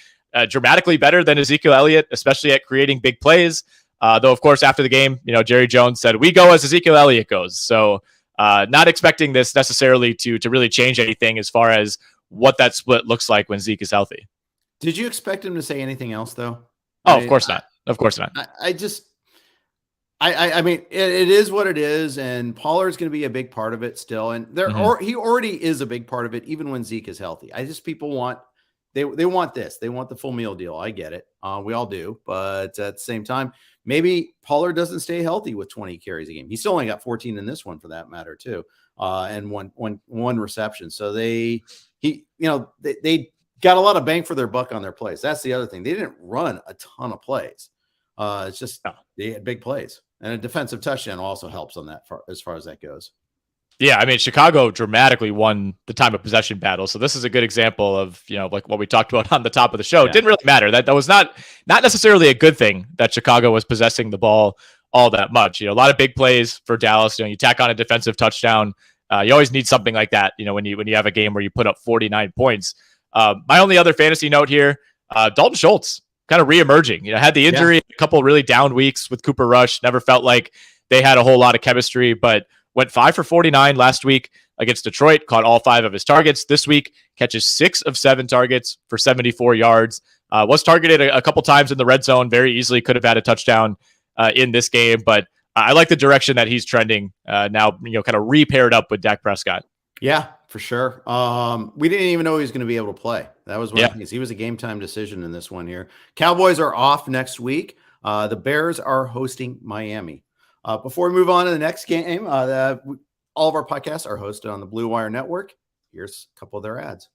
dramatically better than Ezekiel Elliott, especially at creating big plays. Though, of course, after the game, Jerry Jones said, "We go as Ezekiel Elliott goes." So not expecting this necessarily to really change anything as far as what that split looks like when Zeke is healthy. Did you expect him to say anything else, though? Of course not. Of course not. I mean, it is what it is, and Pollard's going to be a big part of it still. And he already is a big part of it, even when Zeke is healthy. People want, they want this. They want the full meal deal. I get it. We all do. But at the same time, maybe Pollard doesn't stay healthy with 20 carries a game. He still only got 14 in this one, for that matter, too. And one reception. So they got a lot of bang for their buck on their plays. That's the other thing. They didn't run a ton of plays. It's just they had big plays, and a defensive touchdown also helps on that as far as that goes. Yeah, I mean, Chicago dramatically won the time of possession battle. So this is a good example of, like what we talked about on the top of the show. Yeah. It didn't really matter. That was not necessarily a good thing that Chicago was possessing the ball all that much. A lot of big plays for Dallas. You tack on a defensive touchdown. You always need something like that, when you have a game where you put up 49 points. My only other fantasy note here, Dalton Schultz kind of reemerging. Had the injury, a couple really down weeks with Cooper Rush. Never felt like they had a whole lot of chemistry, but went 5 for 49 last week against Detroit, caught all 5 of his targets. This week, catches 6 of 7 targets for 74 yards. Was targeted a couple times in the red zone, very easily could have had a touchdown in this game, but I like the direction that he's trending now, kind of repaired up with Dak Prescott. Yeah, for sure. We didn't even know he was going to be able to play. That was one of the things. He was a game time decision in this one here. Cowboys are off next week. The Bears are hosting Miami. Before we move on to the next game, all of our podcasts are hosted on the Blue Wire Network. Here's a couple of their ads.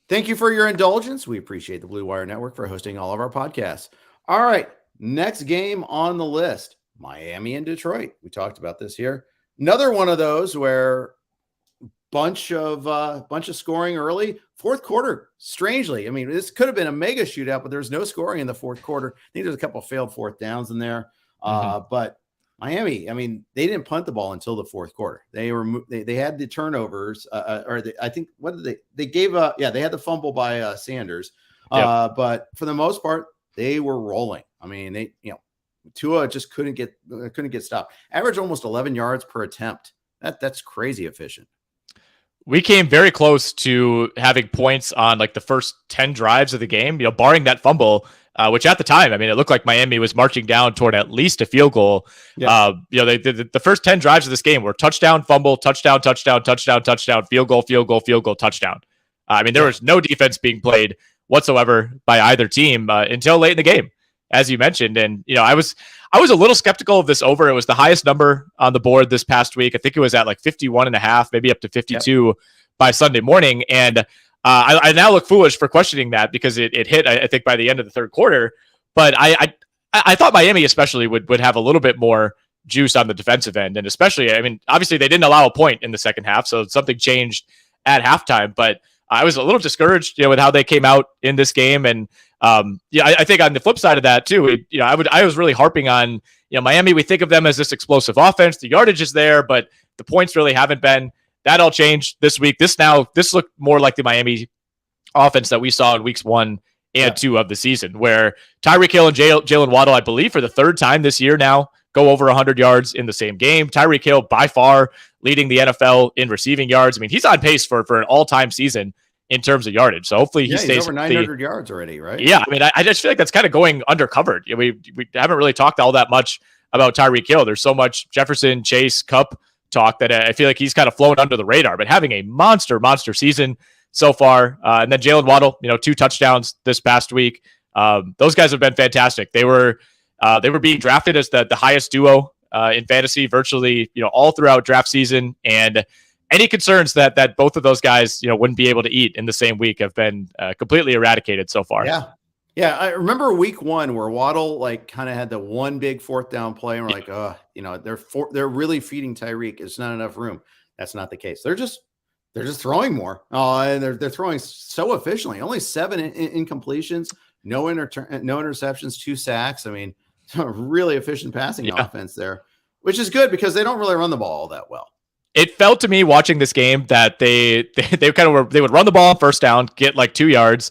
Thank you for your indulgence. We appreciate the Blue Wire Network for hosting all of our podcasts. All right, next game on the list, Miami and Detroit. We talked about this here. Another one of those where bunch of scoring early. Fourth quarter, strangely. I mean, this could have been a mega shootout, but there's no scoring in the fourth quarter. I think there's a couple of failed fourth downs in there. But Miami, I mean, they didn't punt the ball until the fourth quarter. They had the turnovers, I think they gave they had the fumble by Sanders. But for the most part, they were rolling. I mean, Tua just couldn't get stopped. Average almost 11 yards per attempt. That's crazy efficient. We came very close to having points on like the first 10 drives of the game, barring that fumble, which at the time, I mean, it looked like Miami was marching down toward at least a field goal. Yeah. The first 10 drives of this game were touchdown, fumble, touchdown, touchdown, touchdown, touchdown, field goal, field goal, field goal, touchdown. I mean, there was no defense being played whatsoever by either team until late in the game, as you mentioned. And, I was a little skeptical of this over. It was the highest number on the board this past week. I think it was at like 51.5, maybe up to 52 by Sunday morning. And I now look foolish for questioning that because it hit, I think, by the end of the third quarter. But I thought Miami especially would have a little bit more juice on the defensive end. And especially, I mean, obviously they didn't allow a point in the second half, so something changed at halftime. But I was a little discouraged, with how they came out in this game. And I think on the flip side of that too, I was really harping on, Miami. We think of them as this explosive offense. The yardage is there, but the points really haven't been. That all changed this week. This looked more like the Miami offense that we saw in weeks 1 and 2 of the season, where Tyreek Hill and Jalen Waddle, I believe, for the third time this year now, go over 100 yards in the same game. Tyreek Hill, by far, leading the NFL in receiving yards. I mean, he's on pace for an all-time season in terms of yardage. So hopefully he stays he's over 900 yards already, right? Yeah, I mean, I just feel like that's kind of going undercovered. We haven't really talked all that much about Tyreek Hill. There's so much Jefferson, Chase, Kupp talk that I feel like he's kind of flown under the radar, but having a monster season so far. And then Jalen Waddle, 2 touchdowns this past week. Those guys have been fantastic. They were being drafted as the highest duo in fantasy virtually, all throughout draft season. And any concerns that both of those guys, wouldn't be able to eat in the same week have been completely eradicated so far. Yeah. I remember week 1 where Waddle kind of had the one big fourth down play, and we're they're really feeding Tyreek. It's not enough room. That's not the case. They're just throwing more. And they're throwing so efficiently. Only 7 incompletions, no interceptions, 2 sacks. I mean, really efficient passing offense there, which is good because they don't really run the ball all that well. It felt to me watching this game that they would run the ball on first down, get like 2 yards,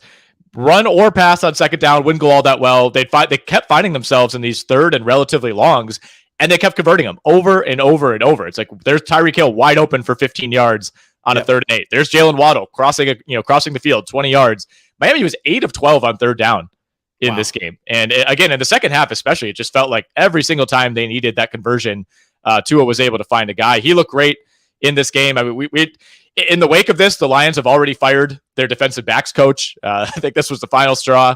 run or pass on second down, wouldn't go all that well. They kept finding themselves in these third and relatively longs, and they kept converting them over and over and over. It's like there's Tyreek Hill wide open for 15 yards on a 3rd and 8. There's Jalen Waddle crossing the field 20 yards. Miami was 8 of 12 on 3rd down in this game. And again, in the second half especially, it just felt like every single time they needed that conversion, Tua was able to find a guy. He looked great in this game. I mean, we in the wake of this, the Lions have already fired their defensive backs coach. I think this was the final straw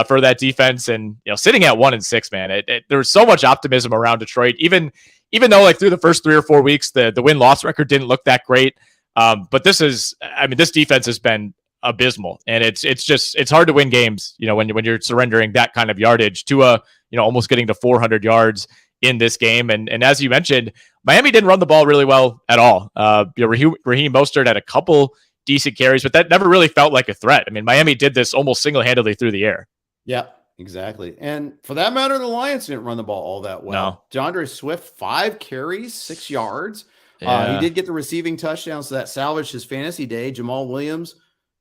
for that defense. And sitting at 1-6, man, there was so much optimism around Detroit. Even though through the first 3 or 4 weeks, the win-loss record didn't look that great. But this defense has been abysmal, and it's hard to win games. When you're surrendering that kind of yardage. Tua, almost getting to 400 yards in this game. And as you mentioned, Miami didn't run the ball really well at all. Raheem Mostert had a couple decent carries, but that never really felt like a threat. I mean, Miami did this almost single-handedly through the air. Yeah, exactly. And for that matter, the Lions didn't run the ball all that well. No. DeAndre Swift, 5 carries, 6 yards. He did get the receiving touchdowns, so that salvaged his fantasy day. Jamal Williams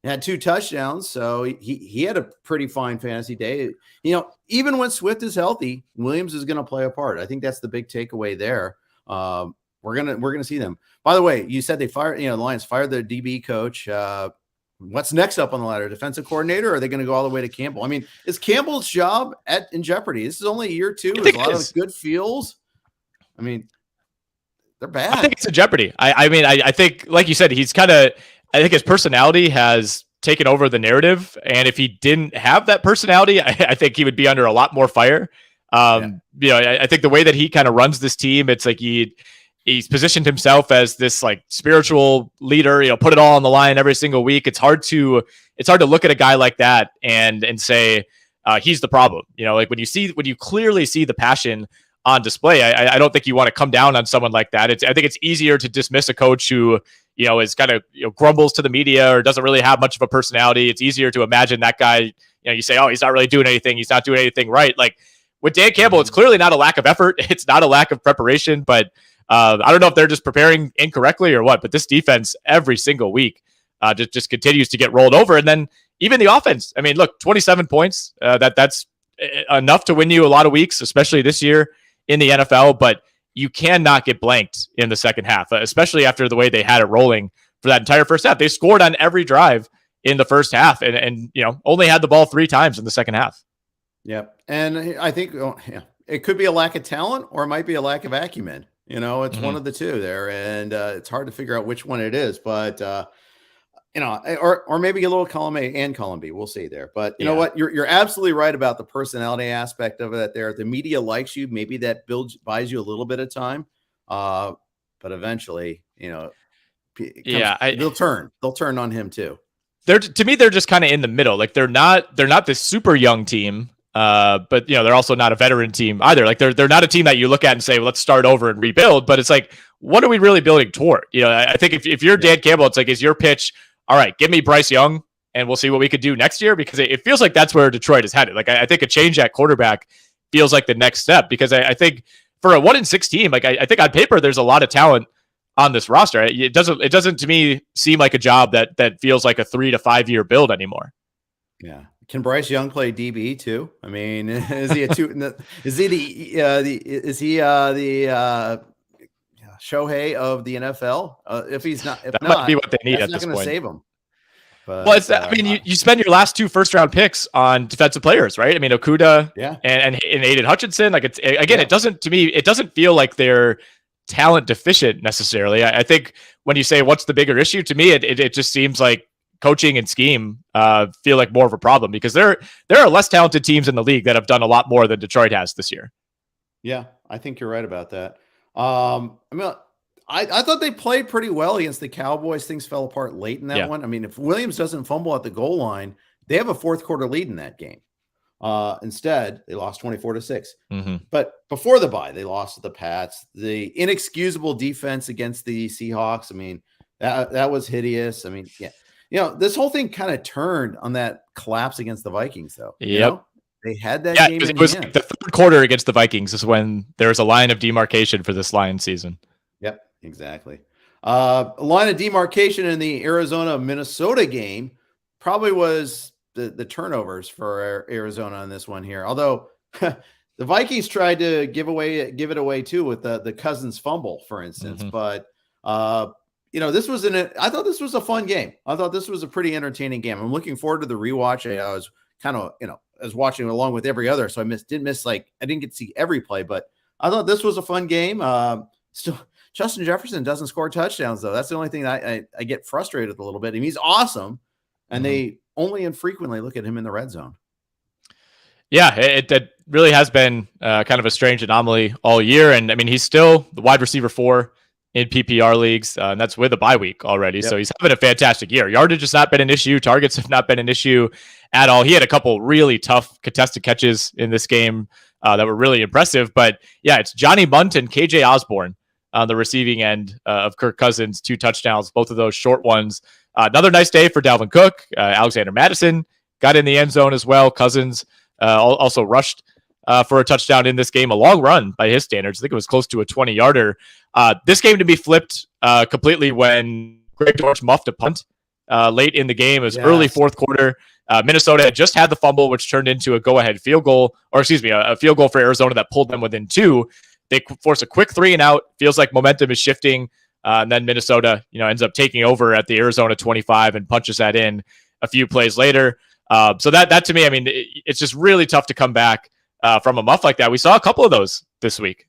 had 2 touchdowns, so he had a pretty fine fantasy day. Even when Swift is healthy, Williams is going to play a part. I think that's the big takeaway there. We're gonna see them. By the way, you said they fired. The Lions fired their DB coach. what's next up on the ladder? Defensive coordinator? Or are they going to go all the way to Campbell? I mean, is Campbell's job in jeopardy? This is only year 2. There's a lot of good feels. I mean, they're bad. I think it's a jeopardy. I think, like you said, I think his personality has taken over the narrative. And if he didn't have that personality, I think he would be under a lot more fire. I think the way that he kind of runs this team, it's like he's positioned himself as this like spiritual leader, put it all on the line every single week. It's hard to look at a guy like that and say he's the problem. Like when you clearly see the passion on display, I don't think you want to come down on someone like that. I think it's easier to dismiss a coach who, is kind of grumbles to the media or doesn't really have much of a personality. It's easier to imagine that guy, you say, oh, he's not really doing anything. He's not doing anything right. Like with Dan Campbell, it's clearly not a lack of effort. It's not a lack of preparation, but I don't know if they're just preparing incorrectly or what, but this defense every single week just continues to get rolled over. And then even the offense, I mean, look, 27 points, that's enough to win you a lot of weeks, especially this year in the NFL, but you cannot get blanked in the second half, especially after the way they had it rolling for that entire first half. They scored on every drive in the first half and only had the ball 3 times in the second half. Yep. And I think it could be a lack of talent or it might be a lack of acumen. It's one of the two there, and it's hard to figure out which one it is, but or maybe a little column A and column B. We'll see there. But you know what? You're absolutely right about the personality aspect of it there. The media likes you. Maybe that buys you a little bit of time. But eventually, they'll turn on him too. To me, they're just kind of in the middle. Like they're not this super young team. But they're also not a veteran team either. Like they're not a team that you look at and say, well, let's start over and rebuild. But it's like, what are we really building toward? I think if you're Dan Campbell, it's like, is your pitch, all right, give me Bryce Young and we'll see what we could do next year? Because it feels like that's where Detroit is headed. Like I think a change at quarterback feels like the next step, because I think for a 1-6 team, like I think on paper, there's a lot of talent on this roster. It doesn't to me seem like a job that feels like a 3 to 5 year build anymore. Yeah. Can Bryce Young play DB too? I mean, is he the Shohei of the NFL? If he's not, that might be what they need at this point. Save him. But, well, you spend your last 2 first-round picks on defensive players, right? I mean, Okudah and Aiden Hutchinson. Like it doesn't feel like they're talent deficient necessarily. I think when you say what's the bigger issue, to me, it just seems like coaching and scheme feel like more of a problem, because there are less talented teams in the league that have done a lot more than Detroit has this year. Yeah, I think you're right about that. I thought they played pretty well against the Cowboys. Things fell apart late in that one. I mean, if Williams doesn't fumble at the goal line, they have a 4th quarter lead in that game. Instead, they lost 24-6. But before the bye, they lost to the Pats. The inexcusable defense against the Seahawks, I mean, that was hideous. I mean, this whole thing kind of turned on that collapse against the Vikings, though. They had that game. It was the 3rd quarter against the Vikings is when there was a line of demarcation for this Lions season. Yep, exactly. A line of demarcation in the Arizona-Minnesota game probably was the turnovers for Arizona on this one here. Although the Vikings tried to give it away too with the Cousins fumble, for instance. But this was I thought this was a fun game. I thought this was a pretty entertaining game. I'm looking forward to the rewatch. I was kind of, I was watching along with every other, so I didn't get to see every play, but I thought this was a fun game. Still, Justin Jefferson doesn't score touchdowns though. That's the only thing I get frustrated with a little bit. I mean, he's awesome, and they only infrequently look at him in the red zone. Yeah, it really has been kind of a strange anomaly all year. And I mean, he's still the wide receiver 4 in PPR leagues, and that's with a bye week already. Yep. So he's having a fantastic year. Yardage has not been an issue. Targets have not been an issue at all. He had a couple really tough contested catches in this game that were really impressive. But yeah, it's Johnny Munt and KJ Osborne on the receiving end of Kirk Cousins, 2 touchdowns, both of those short ones. Another nice day for Dalvin Cook. Alexander Mattison got in the end zone as well. Cousins also rushed for a touchdown in this game, a long run by his standards. I think it was close to a 20-yarder. This game to be flipped completely when Greg Dortch muffed a punt late in the game. It was early 4th quarter. Minnesota had just had the fumble, which turned into a go-ahead field goal, a field goal for Arizona that pulled them within 2. They force a quick 3 and out. Feels like momentum is shifting And then Minnesota, ends up taking over at the Arizona 25 and punches that in a few plays later. So that to me, I mean, it's just really tough to come back from a muff like that. We saw a couple of those this week.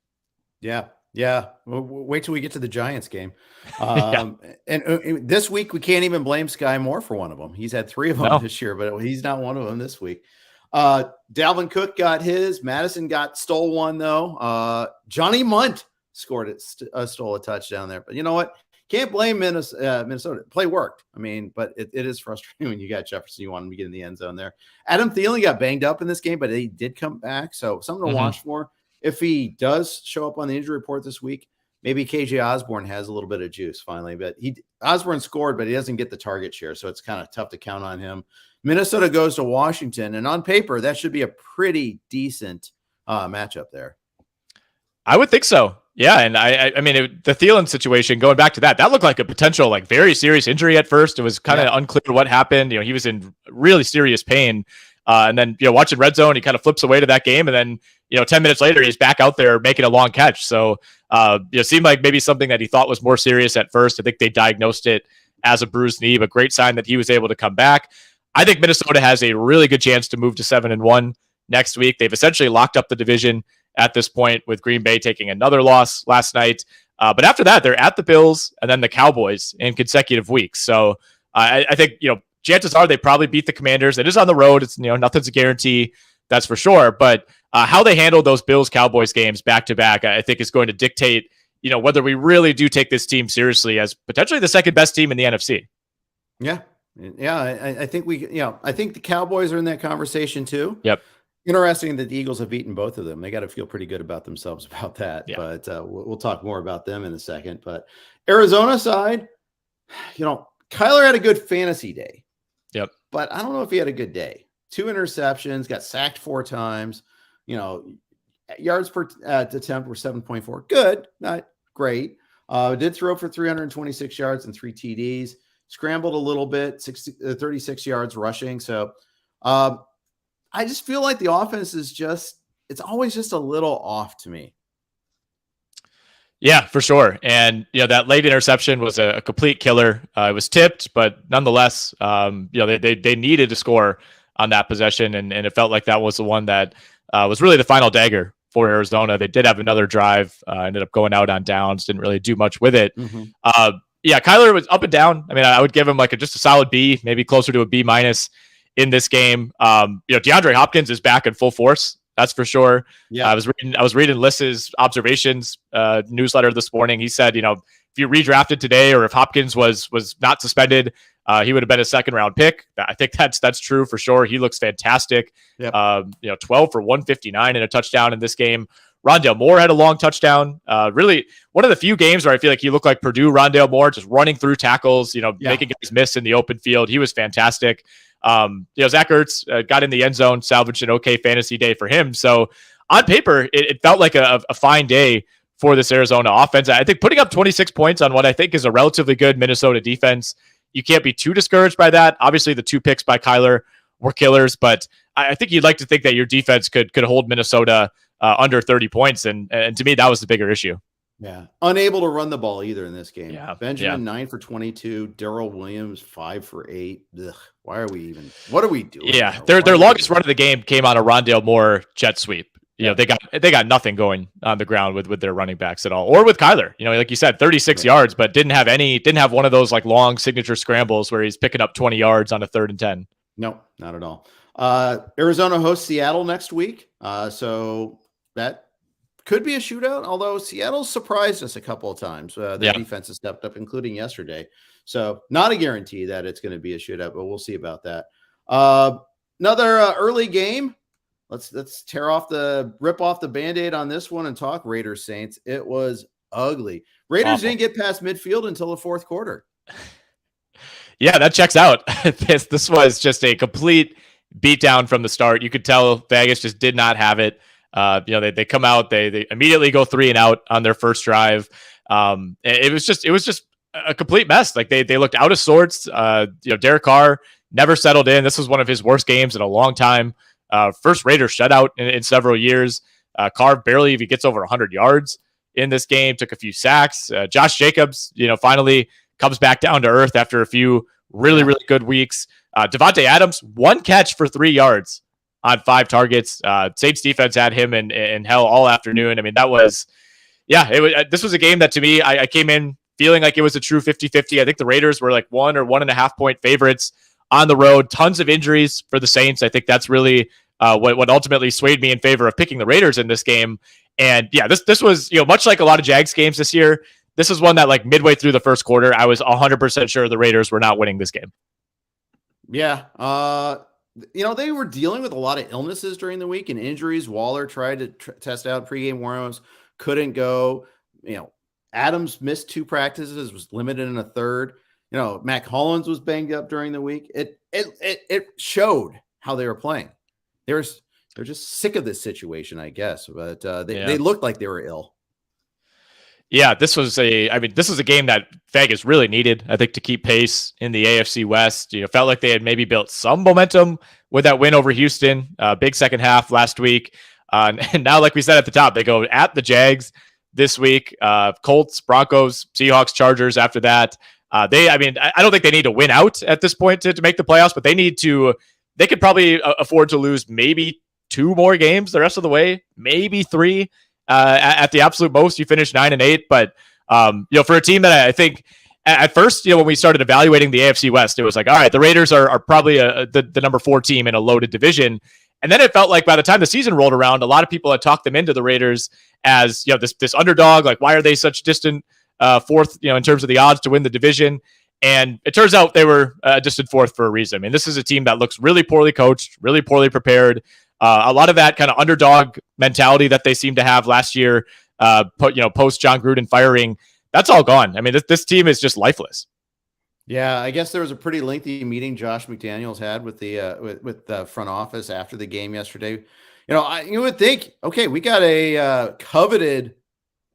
Yeah. Yeah. Wait till we get to the Giants game. Yeah. And this week, we can't even blame Sky Moore for one of them. He's had 3 of them this year, but he's not one of them this week. Dalvin Cook got his. Madison stole one, though. Johnny Munt stole a touchdown there. But you know what? Can't blame Minnesota. Play worked. I mean, but it is frustrating when you got Jefferson. You want him to get in the end zone there. Adam Thielen got banged up in this game, but he did come back. So something to watch for. If he does show up on the injury report this week, maybe KJ Osborne has a little bit of juice finally. But Osborne scored, but he doesn't get the target share, so it's kind of tough to count on him. Minnesota goes to Washington, and on paper, that should be a pretty decent matchup there. I would think so. Yeah, and I mean, the Thielen situation, going back to that looked like a potential, like, very serious injury at first. It was kind of unclear what happened. He was in really serious pain. And then, watching Red Zone, he kind of flips away to that game. And then, 10 minutes later, he's back out there making a long catch. So, it seemed like maybe something that he thought was more serious at first. I think they diagnosed it as a bruised knee, but great sign that he was able to come back. I think Minnesota has a really good chance to move to 7-1 next week. They've essentially locked up the division at this point, with Green Bay taking another loss last night. But after that, they're at the Bills and then the Cowboys in consecutive weeks. So I think, chances are they probably beat the Commanders. It is on the road. It's, nothing's a guarantee. That's for sure. But how they handle those Bills-Cowboys games back-to-back, I think is going to dictate, whether we really do take this team seriously as potentially the second best team in the NFC. Yeah. Yeah. I think I think the Cowboys are in that conversation too. Yep. Interesting that the Eagles have beaten both of them. They got to feel pretty good about themselves about that. Yeah. But we'll talk more about them in a second. But Arizona side, Kyler had a good fantasy day. Yep. But I don't know if he had a good day. 2 interceptions, got sacked 4 times. Yards per attempt were 7.4. Good, not great. Did throw for 326 yards and 3 TDs. Scrambled a little bit, 36 yards rushing. So I just feel like the offense is it's always just a little off to me. Yeah, for sure. And, that late interception was a complete killer. It was tipped, but nonetheless, they needed to score on that possession. And it felt like that was the one that was really the final dagger for Arizona. They did have another drive, ended up going out on downs, didn't really do much with it. Mm-hmm. Kyler was up and down. I mean, I would give him just a solid B, maybe closer to a B- in this game. DeAndre Hopkins is back in full force. That's for sure. Yeah. I was reading Liss's observations newsletter this morning. He said, if you redrafted today, or if Hopkins was not suspended, he would have been a 2nd-round pick. I think that's true for sure. He looks fantastic. Yep. 12 for 159 and a touchdown in this game. Rondale Moore had a long touchdown. Really one of the few games where I feel like he looked like Purdue Rondale Moore, just running through tackles, making guys miss in the open field. He was fantastic. Zach Ertz got in the end zone, salvaged an okay fantasy day for him. So on paper, it felt like a fine day for this Arizona offense. I think putting up 26 points on what I think is a relatively good Minnesota defense, you can't be too discouraged by that. Obviously, the 2 picks by Kyler were killers, but I think you'd like to think that your defense could hold Minnesota under 30 points. And to me, that was the bigger issue. Yeah. Unable to run the ball either in this game. Yeah. Benjamin, 9 for 22. Darrell Williams, 5 for 8. Ugh, what are we doing? Yeah. Their longest run of the game came on a Rondale Moore jet sweep. They got nothing going on the ground with their running backs at all, or with Kyler. Like you said, 36 yards, but didn't have one of those long signature scrambles where he's picking up 20 yards on a 3rd and 10. No, not at all. Arizona hosts Seattle next week. So that could be a shootout, although Seattle surprised us a couple of times. Their defense has stepped up, including yesterday. So not a guarantee that it's going to be a shootout, but we'll see about that. Another early game. Let's rip off the Band-Aid on this one and talk Raiders Saints. It was ugly. Raiders didn't get past midfield until the 4th quarter. Yeah, that checks out. This was just a complete beatdown from the start. You could tell Vegas just did not have it. They come out, they immediately go 3 and out on their first drive. It was just a complete mess. Like they looked out of sorts. Derek Carr never settled in. This was one of his worst games in a long time. First Raiders shutout in several years. Carr barely even gets over 100 yards in this game, took a few sacks. Josh Jacobs, finally comes back down to earth after a few really good weeks. Devontae Adams, 1 catch for 3 yards on 5 targets. Saints defense had him in hell all afternoon. I mean, that was, this was a game that to me, I came in feeling like it was a true 50-50. I think the Raiders were like 1 or 1.5 point favorites on the road. Tons of injuries for the Saints. I think that's really what ultimately swayed me in favor of picking the Raiders in this game. And this was, much like a lot of Jags games this year, this is one that like midway through the first quarter, I was 100% sure the Raiders were not winning this game. Yeah. They were dealing with a lot of illnesses during the week and injuries. Waller tried to test out pregame warm-ups, couldn't go. Adams missed 2 practices, was limited in a third. Mac Hollins was banged up during the week. It showed how they were playing. They're just sick of this situation, I guess. But they looked like they were ill. Yeah, this was a game that Vegas really needed, I think, to keep pace in the AFC West. Felt like they had maybe built some momentum with that win over Houston, big second half last week. And now, like we said at the top, they go at the Jags this week, Colts, Broncos, Seahawks, Chargers after that. I don't think they need to win out at this point to make the playoffs, but they could probably afford to lose maybe 2 more games the rest of the way, maybe 3. At the absolute most, you finish 9-8. But for a team that I think at first, when we started evaluating the AFC West, it was like, all right, the Raiders are probably the number 4 team in a loaded division. And then it felt like by the time the season rolled around, a lot of people had talked them into the Raiders as this underdog. Like, why are they such distant fourth? In terms of the odds to win the division. And it turns out they were distant fourth for a reason. I mean, this is a team that looks really poorly coached, really poorly prepared. A lot of that kind of underdog mentality that they seemed to have last year, post John Gruden firing, that's all gone. I mean, this team is just lifeless. Yeah, I guess there was a pretty lengthy meeting Josh McDaniels had with the front office after the game yesterday. You would think, okay, we got a coveted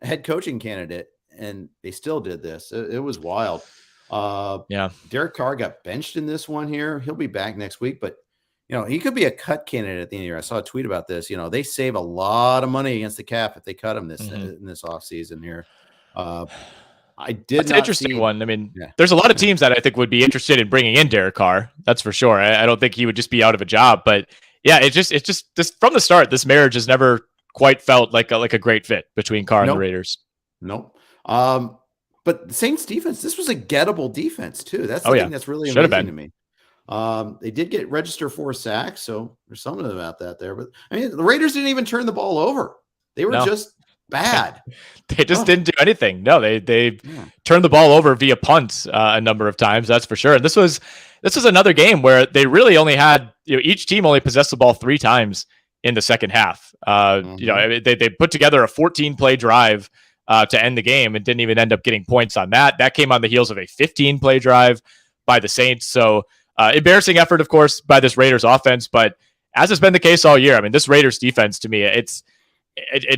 head coaching candidate, and they still did this. It was wild. Derek Carr got benched in this one here. He'll be back next week, but he could be a cut candidate at the end of the year. I saw a tweet about this. They save a lot of money against the cap if they cut him in this offseason here. That's an interesting one. I mean, there's a lot of teams that I think would be interested in bringing in Derek Carr. That's for sure. I don't think he would just be out of a job, but it's just this from the start. This marriage has never quite felt like a great fit between Carr and the Raiders. Nope. But the Saints defense, this was a gettable defense too. That's the thing that's really amazing to me. They did register 4 sacks, so there's something about that there. But I mean, the Raiders didn't even turn the ball over. They were just bad. They just didn't do anything. No, they turned the ball over via punts a number of times. That's for sure. And this was another game where they really only had each team only possessed the ball 3 times in the second half. They put together a 14-play drive to end the game and didn't even end up getting points on that. That came on the heels of a 15-play drive by the Saints. So embarrassing effort, of course, by this Raiders offense. But as has been the case all year, I mean, this Raiders defense to me,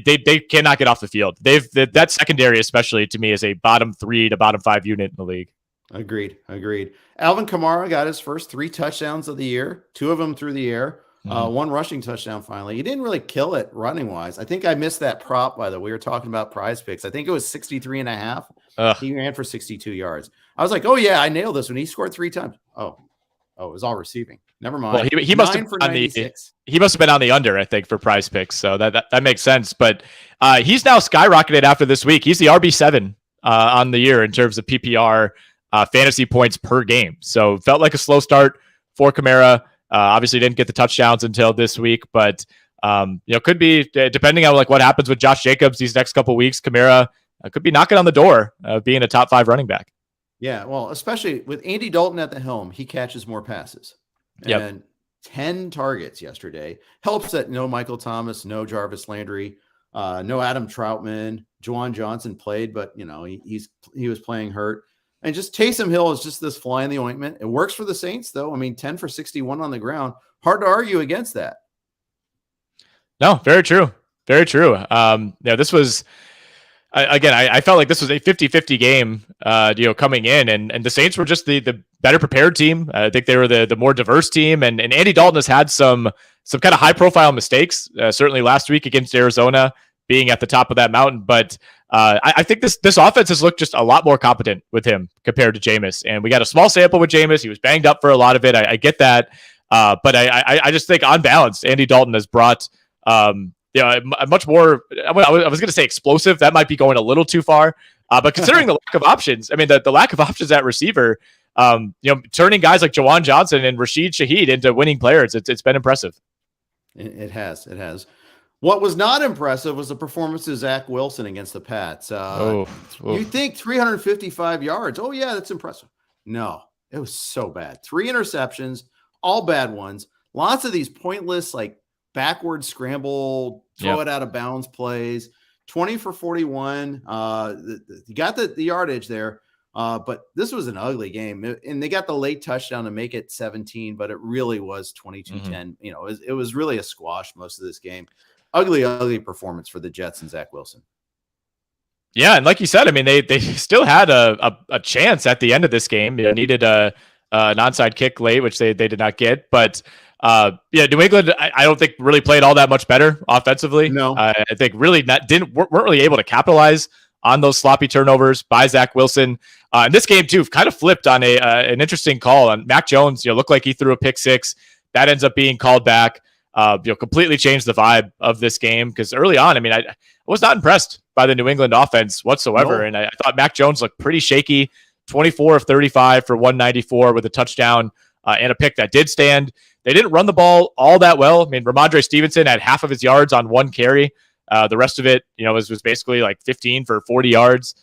they cannot get off the field. That secondary, especially to me, is a bottom 3 to bottom 5 unit in the league. Agreed. Alvin Kamara got his first 3 touchdowns of the year, 2 of them through the air. 1 rushing touchdown finally. He didn't really kill it running wise. I think I missed that prop, by the way. We were talking about Prize Picks. I think it was 63.5. He ran for 62 yards. I was like, oh yeah, I nailed this when he scored 3 times. Oh, it was all receiving. Never mind. Well, he must have been on the under, I think, for Prize Picks. So that makes sense. But he's now skyrocketed after this week. He's the RB7 on the year in terms of PPR fantasy points per game. So felt like a slow start for Kamara. Obviously didn't get the touchdowns until this week, but could be, depending on like what happens with Josh Jacobs these next couple of weeks, Kamara could be knocking on the door of being a top 5 running back. Yeah, well, especially with Andy Dalton at the helm, he catches more passes. And 10 targets yesterday. Helps that no Michael Thomas, no Jarvis Landry, no Adam Troutman. Juwan Johnson played, but he was playing hurt. And just Taysom Hill is just this fly in the ointment. It works for the Saints, though. I mean, 10 for 61 on the ground. Hard to argue against that. No, very true. Very true. This was, again, I felt like this was a 50-50 game, coming in. And the Saints were just the better prepared team. I think they were the more diverse team. And Andy Dalton has had some kind of high-profile mistakes, certainly last week against Arizona, being at the top of that mountain. But I think this offense has looked just a lot more competent with him compared to Jameis. And we got a small sample with Jameis. He was banged up for a lot of it. I get that. But I just think on balance, Andy Dalton has brought a much more, I was going to say explosive. That might be going a little too far. But considering the lack of options, I mean, the lack of options at receiver, turning guys like Jawan Johnson and Rashid Shaheed into winning players, it's been impressive. It has. What was not impressive was the performance of Zach Wilson against the Pats. You think 355 yards. Oh, yeah, that's impressive. No, it was so bad. 3 interceptions, all bad ones. Lots of these pointless, like backward scramble, throw it out of bounds plays. 20 for 41. You got the yardage there. But this was an ugly game. And they got the late touchdown to make it 17, but it really was 22-10. It was really a squash most of this game. Ugly performance for the Jets and Zach Wilson. Yeah, and like you said, I mean, they still had a chance at the end of this game. Needed an onside kick late, which they did not get. But New England, I don't think really played all that much better offensively. No, I think really weren't really able to capitalize on those sloppy turnovers by Zach Wilson. And this game too kind of flipped on an interesting call on Mac Jones. Looked like he threw a pick six that ends up being called back. Completely changed the vibe of this game because early on, I mean, I was not impressed by the New England offense whatsoever. No. And I thought Mac Jones looked pretty shaky, 24 of 35 for 194 with a touchdown and a pick that did stand. They didn't run the ball all that well. I mean, Ramondre Stevenson had half of his yards on 1 carry. The rest of it, was basically like 15 for 40 yards.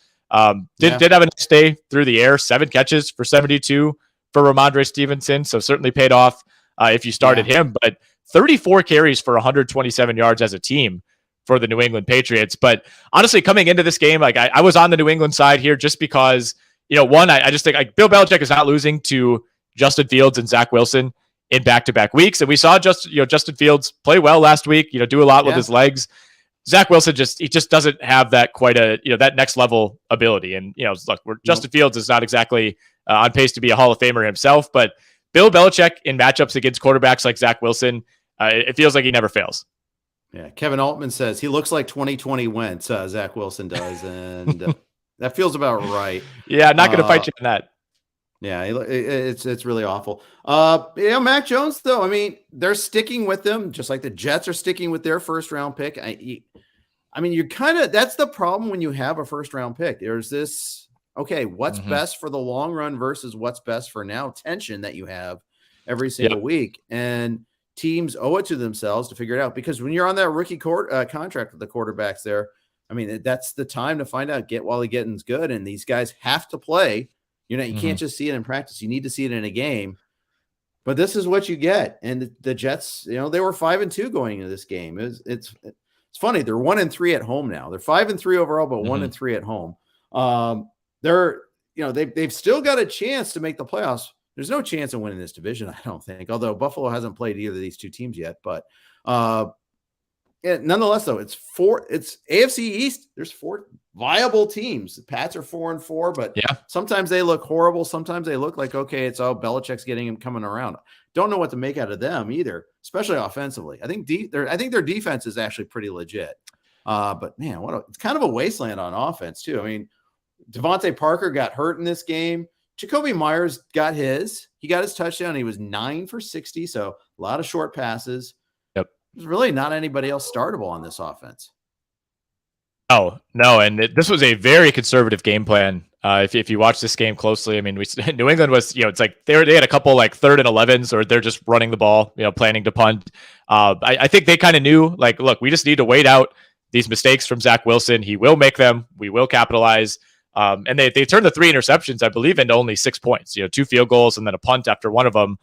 Did have a nice day through the air, 7 catches for 72 for Ramondre Stevenson. So certainly paid off if you started him, but 34 carries for 127 yards as a team for the New England Patriots. But honestly, coming into this game, like I was on the New England side here just because, one, I just think like Bill Belichick is not losing to Justin Fields and Zach Wilson in back-to-back weeks. And we saw Justin Fields play well last week, do a lot with his legs. Zach Wilson just doesn't have that quite that next level ability. And, look, Justin Fields is not exactly on pace to be a Hall of Famer himself, but Bill Belichick in matchups against quarterbacks like Zach Wilson, it feels like he never fails. Yeah. Kevin Altman says he looks like 2020 Wentz, Zach Wilson does. And that feels about right. Yeah. Not going to fight you on that. Yeah. It's really awful. Mac Jones though, I mean, they're sticking with them just like the Jets are sticking with their first round pick. I mean, that's the problem when you have a first round pick. There's this, okay, what's best for the long run versus what's best for now tension that you have every single week. And teams owe it to themselves to figure it out because when you're on that rookie contract with the quarterbacks there, I mean, that's the time to find out, get while the getting's good. And these guys have to play. You can't just see it in practice. You need to see it in a game. But this is what you get. And the Jets, they were 5-2 going into this game. It's funny. They're 1-3 at home now. They're 5-3 overall, but 1-3 at home. They've still got a chance to make the playoffs. There's no chance of winning this division, I don't think. Although Buffalo hasn't played either of these two teams yet, but nonetheless, though, it's AFC East. There's 4 viable teams. The Pats are 4-4, but sometimes they look horrible. Sometimes they look like, okay, it's all Belichick's getting him coming around. Don't know what to make out of them either, especially offensively. I think their defense is actually pretty legit. But man, it's kind of a wasteland on offense too. I mean, Devontae Parker got hurt in this game. Jacoby Myers got his touchdown. He was 9 for 60. So a lot of short passes. There's really not anybody else startable on this offense. Oh, no. And this was a very conservative game plan. If you watch this game closely, I mean, New England was, it's like they had a couple like 3rd and 11s, or they're just running the ball, planning to punt. I think they kind of knew, like, look, we just need to wait out these mistakes from Zach Wilson. He will make them. We will capitalize. And they turned the 3 interceptions, I believe, into only 6 points, 2 field goals and then a punt after one of them.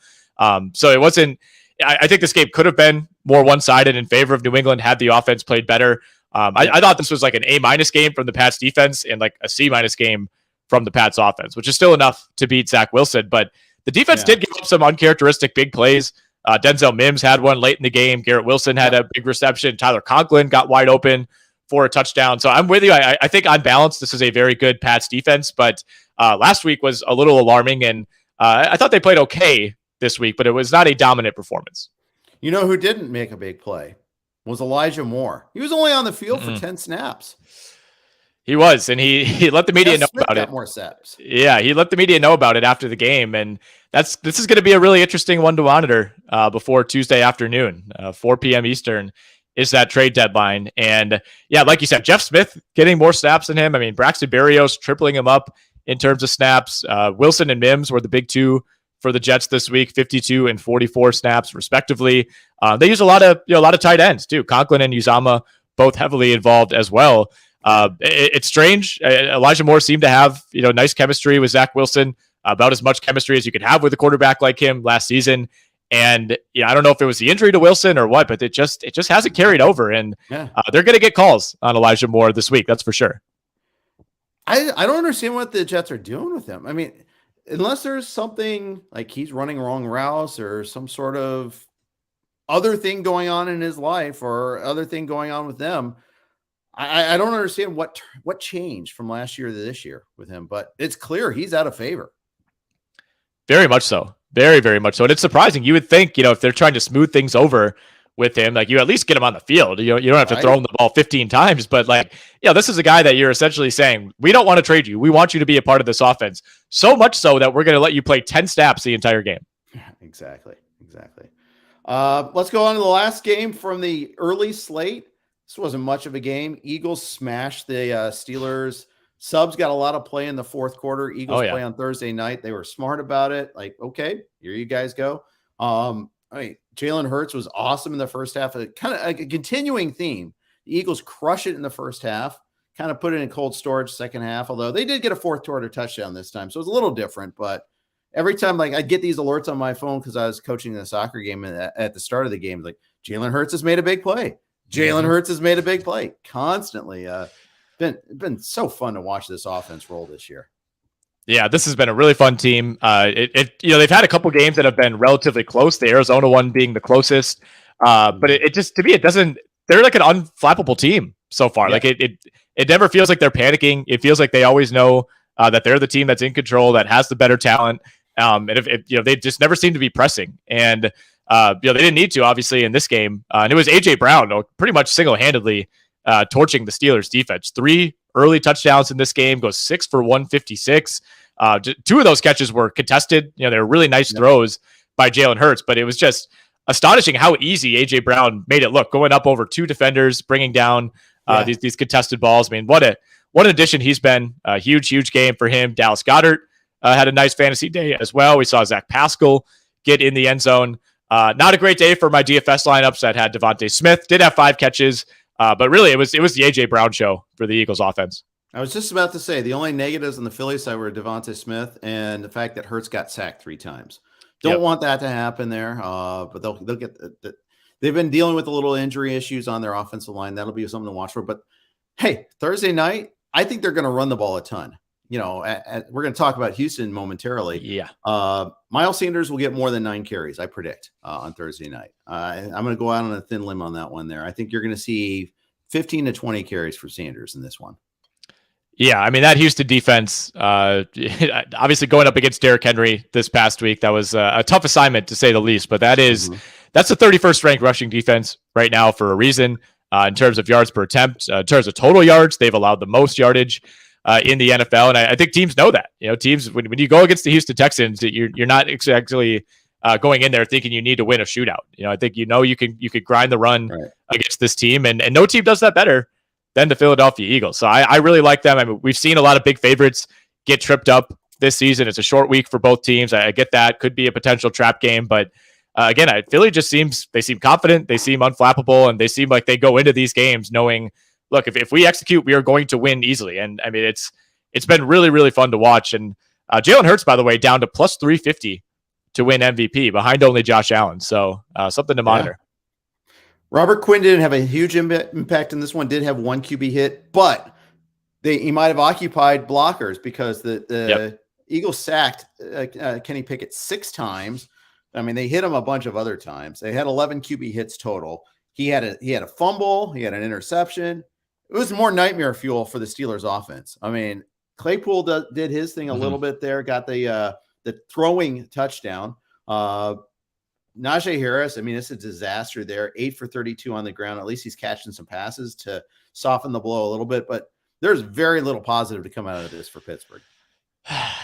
So it wasn't, I think this game could have been more one-sided in favor of New England had the offense played better. I thought this was like an A- game from the Pats defense and like a C- game from the Pats offense, which is still enough to beat Zach Wilson. But the defense did give up some uncharacteristic big plays. Denzel Mims had one late in the game. Garrett Wilson had a big reception. Tyler Conklin got wide open for a touchdown. So I'm with you. I think on balance, this is a very good Pats defense, but last week was a little alarming, and I thought they played okay this week, but it was not a dominant performance. You know who didn't make a big play was Elijah Moore. He was only on the field for 10 snaps. He was, and he let the media know Smith about got it. more snaps. Yeah, he let the media know about it after the game, and this is going to be a really interesting one to monitor before Tuesday afternoon, 4 p.m. Eastern is that trade deadline. And yeah, like you said, Jeff Smith getting more snaps than him. I mean, Braxton Berrios tripling him up in terms of snaps. Wilson and Mims were the big two for the Jets this week, 52 and 44 snaps respectively. They use a lot of tight ends too. Conklin and Uzama both heavily involved as well. It's strange. Elijah Moore seemed to have nice chemistry with Zach Wilson, about as much chemistry as you could have with a quarterback like him last season. And I don't know if it was the injury to Wilson or what, but it just hasn't carried over. And they're going to get calls on Elijah Moore this week. That's for sure. I don't understand what the Jets are doing with him. I mean, unless there's something like he's running wrong routes or some sort of other thing going on in his life or other thing going on with them, I don't understand what changed from last year to this year with him. But it's clear he's out of favor. Very much so. Very, very much so. And it's surprising. You would think, if they're trying to smooth things over with him, like you at least get him on the field. You don't have to throw him the ball 15 times, but this is a guy that you're essentially saying, we don't want to trade you. We want you to be a part of this offense. So much so that we're going to let you play 10 snaps the entire game. Exactly. Let's go on to the last game from the early slate. This wasn't much of a game. Eagles smashed the Steelers. Subs got a lot of play in the fourth quarter. Eagles play on Thursday night. They were smart about it. Like, okay, here you guys go. Jalen Hurts was awesome in the first half. Kind of like a continuing theme. The Eagles crush it in the first half, kind of put it in cold storage second half, although they did get a fourth quarter touchdown this time. So it was a little different, but every time I get these alerts on my phone because I was coaching the soccer game at the start of the game, like Jalen Hurts has made a big play. Jalen Hurts has made a big play constantly. Been so fun to watch this offense roll this year. Yeah, this has been a really fun team. They've had a couple games that have been relatively close. The Arizona one being the closest, but it just to me it doesn't. They're like an unflappable team so far. Yeah. Like it never feels like they're panicking. It feels like they always know that they're the team that's in control, that has the better talent. And if they just never seem to be pressing. And they didn't need to obviously in this game. And it was AJ Brown pretty much single-handedly torching the Steelers defense. 3 early touchdowns in this game, goes 6 for 156. 2 of those catches were contested. They were really nice throws by Jalen Hurts, but it was just astonishing how easy AJ Brown made it look, going up over 2 defenders, bringing down these contested balls. I mean, what an addition he's been. A huge game for him. Dallas Goedert had a nice fantasy day as well. We saw Zach Pascal get in the end zone. Not a great day for my DFS lineups that had Devontae Smith. Did have 5 catches. But really, it was the AJ Brown show for the Eagles offense. I was just about to say the only negatives on the Philly side were Devontae Smith and the fact that Hurts got sacked 3 times. Don't want that to happen there. But they'll get they've been dealing with a little injury issues on their offensive line. That'll be something to watch for. But hey, Thursday night, I think they're going to run the ball a ton. We're going to talk about Houston momentarily. Yeah. Miles Sanders will get more than 9 carries, I predict, on Thursday night. I'm going to go out on a thin limb on that one there. I think you're going to see 15 to 20 carries for Sanders in this one. Yeah, I mean, that Houston defense, obviously going up against Derrick Henry this past week, that was a tough assignment to say the least, but that's the 31st ranked rushing defense right now for a reason. In terms of yards per attempt, in terms of total yards, they've allowed the most yardage in the NFL. And I think teams know that, teams, when you go against the Houston Texans, you're not exactly going in there thinking you need to win a shootout. I think, you could grind the run against this team, and no team does that better than the Philadelphia Eagles. So I really like them. I mean, we've seen a lot of big favorites get tripped up this season. It's a short week for both teams. I get that. Could be a potential trap game, but again, Philly just seem confident, they seem unflappable, and they seem like they go into these games knowing, look, if we execute, we are going to win easily. And I mean, it's been really, really fun to watch. And Jalen Hurts, by the way, down to plus 350 to win MVP, behind only Josh Allen. So something to monitor. Robert Quinn didn't have a huge impact in this one. Did have 1 QB hit, but he might have occupied blockers because the Eagles sacked Kenny Pickett 6 times. I mean, they hit him a bunch of other times. They had 11 QB hits total. He had a fumble. He had an interception. It was more nightmare fuel for the Steelers offense. I mean, Claypool did his thing a little bit there, got the throwing touchdown. Najee Harris, I mean, it's a disaster there. 8 for 32 on the ground. At least he's catching some passes to soften the blow a little bit. But there's very little positive to come out of this for Pittsburgh.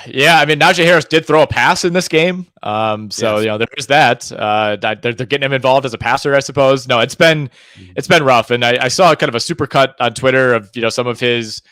Yeah, I mean, Najee Harris did throw a pass in this game. So Yes. there's that. They're getting him involved as a passer, I suppose. No, it's been rough. And I saw kind of a super cut on Twitter of, some of his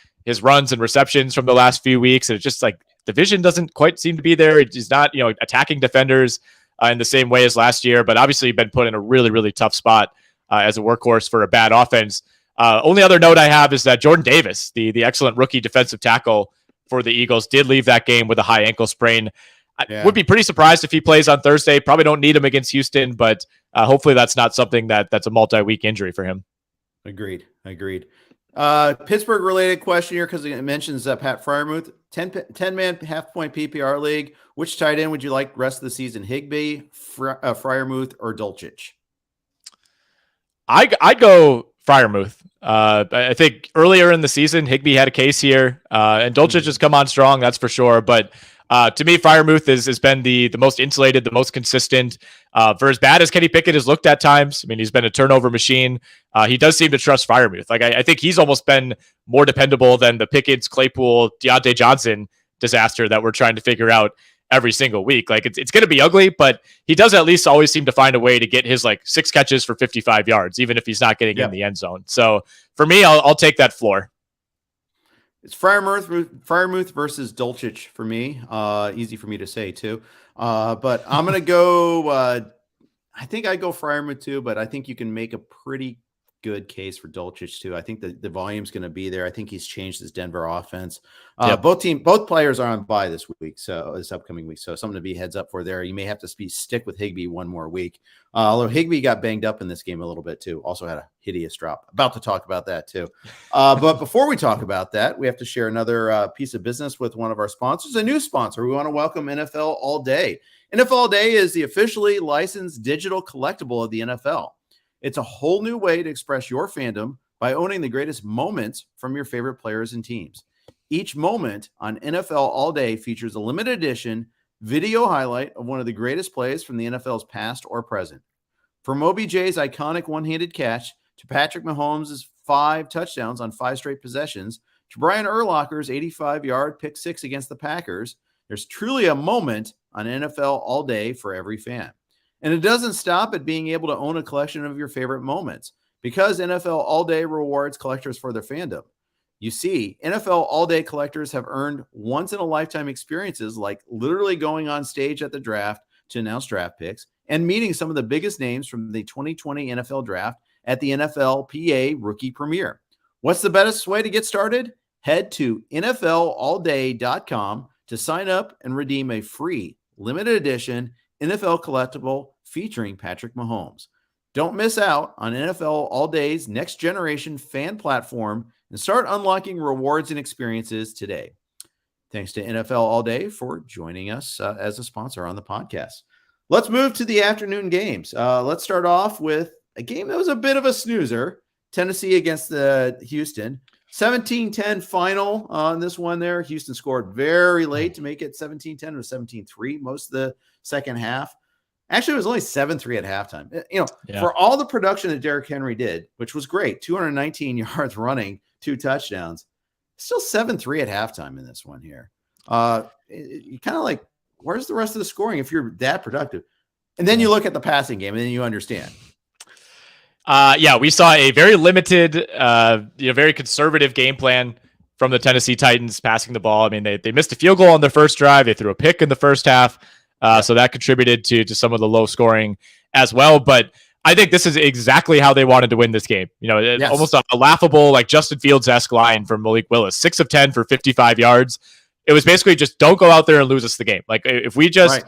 runs and receptions from the last few weeks. And it's just like the vision doesn't quite seem to be there. He's not, attacking defenders in the same way as last year, but obviously been put in a really, really tough spot as a workhorse for a bad offense. Only other note I have is that Jordan Davis, the excellent rookie defensive tackle for the Eagles, did leave that game with a high ankle sprain. I would be pretty surprised if he plays on Thursday. Probably don't need him against Houston, but hopefully that's not something that's a multi-week injury for him. Agreed. Pittsburgh related question here, because it mentions Pat Freiermuth, 10-man half-point PPR league. Which tight end would you like rest of the season? Higbee, Freiermuth, or Dulcich? I'd go Freiermuth. I think earlier in the season, Higbee had a case here, and Dulcich has come on strong, that's for sure. But to me, Freiermuth has been the most insulated, the most consistent. For as bad as Kenny Pickett has looked at times, I mean, he's been a turnover machine. He does seem to trust Freiermuth. Like I think he's almost been more dependable than the Pickens, Claypool, Deontay Johnson disaster that we're trying to figure out every single week. Like it's going to be ugly, but he does at least always seem to find a way to get his 6 catches for 55 yards, even if he's not getting in the end zone. So for me, I'll take that floor. It's Freiermuth versus Dulcich for me. Easy for me to say too. But I'm going to go, I think I go Freiermuth too, but I think you can make a pretty good case for Dulcich too. I think the volume's going to be there. I think he's changed his Denver offense. Both players are on bye this upcoming week. So something to be heads up for there. You may have to stick with Higbee one more week. Although Higbee got banged up in this game a little bit too. Also had a hideous drop. About to talk about that too. But before we talk about that, we have to share another piece of business with one of our sponsors, a new sponsor. We want to welcome NFL All Day. NFL All Day is the officially licensed digital collectible of the NFL. It's a whole new way to express your fandom by owning the greatest moments from your favorite players and teams. Each moment on NFL All Day features a limited edition video highlight of one of the greatest plays from the NFL's past or present. From OBJ's iconic one-handed catch to Patrick Mahomes' 5 touchdowns on 5 straight possessions to Brian Urlacher's 85-yard pick 6 against the Packers, there's truly a moment on NFL All Day for every fan. And it doesn't stop at being able to own a collection of your favorite moments, because NFL All Day rewards collectors for their fandom. You see, NFL All Day collectors have earned once-in-a-lifetime experiences like literally going on stage at the draft to announce draft picks and meeting some of the biggest names from the 2020 NFL Draft at the NFLPA Rookie Premiere. What's the best way to get started? Head to NFLAllDay.com to sign up and redeem a free limited edition NFL collectible featuring Patrick Mahomes. Don't miss out on NFL All Day's next generation fan platform and start unlocking rewards and experiences today. Thanks to NFL All Day for joining us as a sponsor on the podcast. Let's move to the afternoon games. Let's start off with a game that was a bit of a snoozer. Tennessee against Houston. 17-10 final on this one there. Houston scored very late to make it 17-10 or 17-3 most of the second half. Actually, it was only 7-3 at halftime. For all the production that Derrick Henry did, which was great, 219 yards running, 2 touchdowns, still 7-3 at halftime in this one here. You kind of like, where's the rest of the scoring if you're that productive? And then you look at the passing game and then you understand. We saw a very limited, very conservative game plan from the Tennessee Titans passing the ball. I mean, they missed a field goal on their first drive. They threw a pick in the first half. So that contributed to some of the low scoring as well. But I think this is exactly how they wanted to win this game. Almost a laughable, like Justin Fields-esque line from Malik Willis, 6 of 10 for 55 yards. It was basically just don't go out there and lose us the game. Like if we just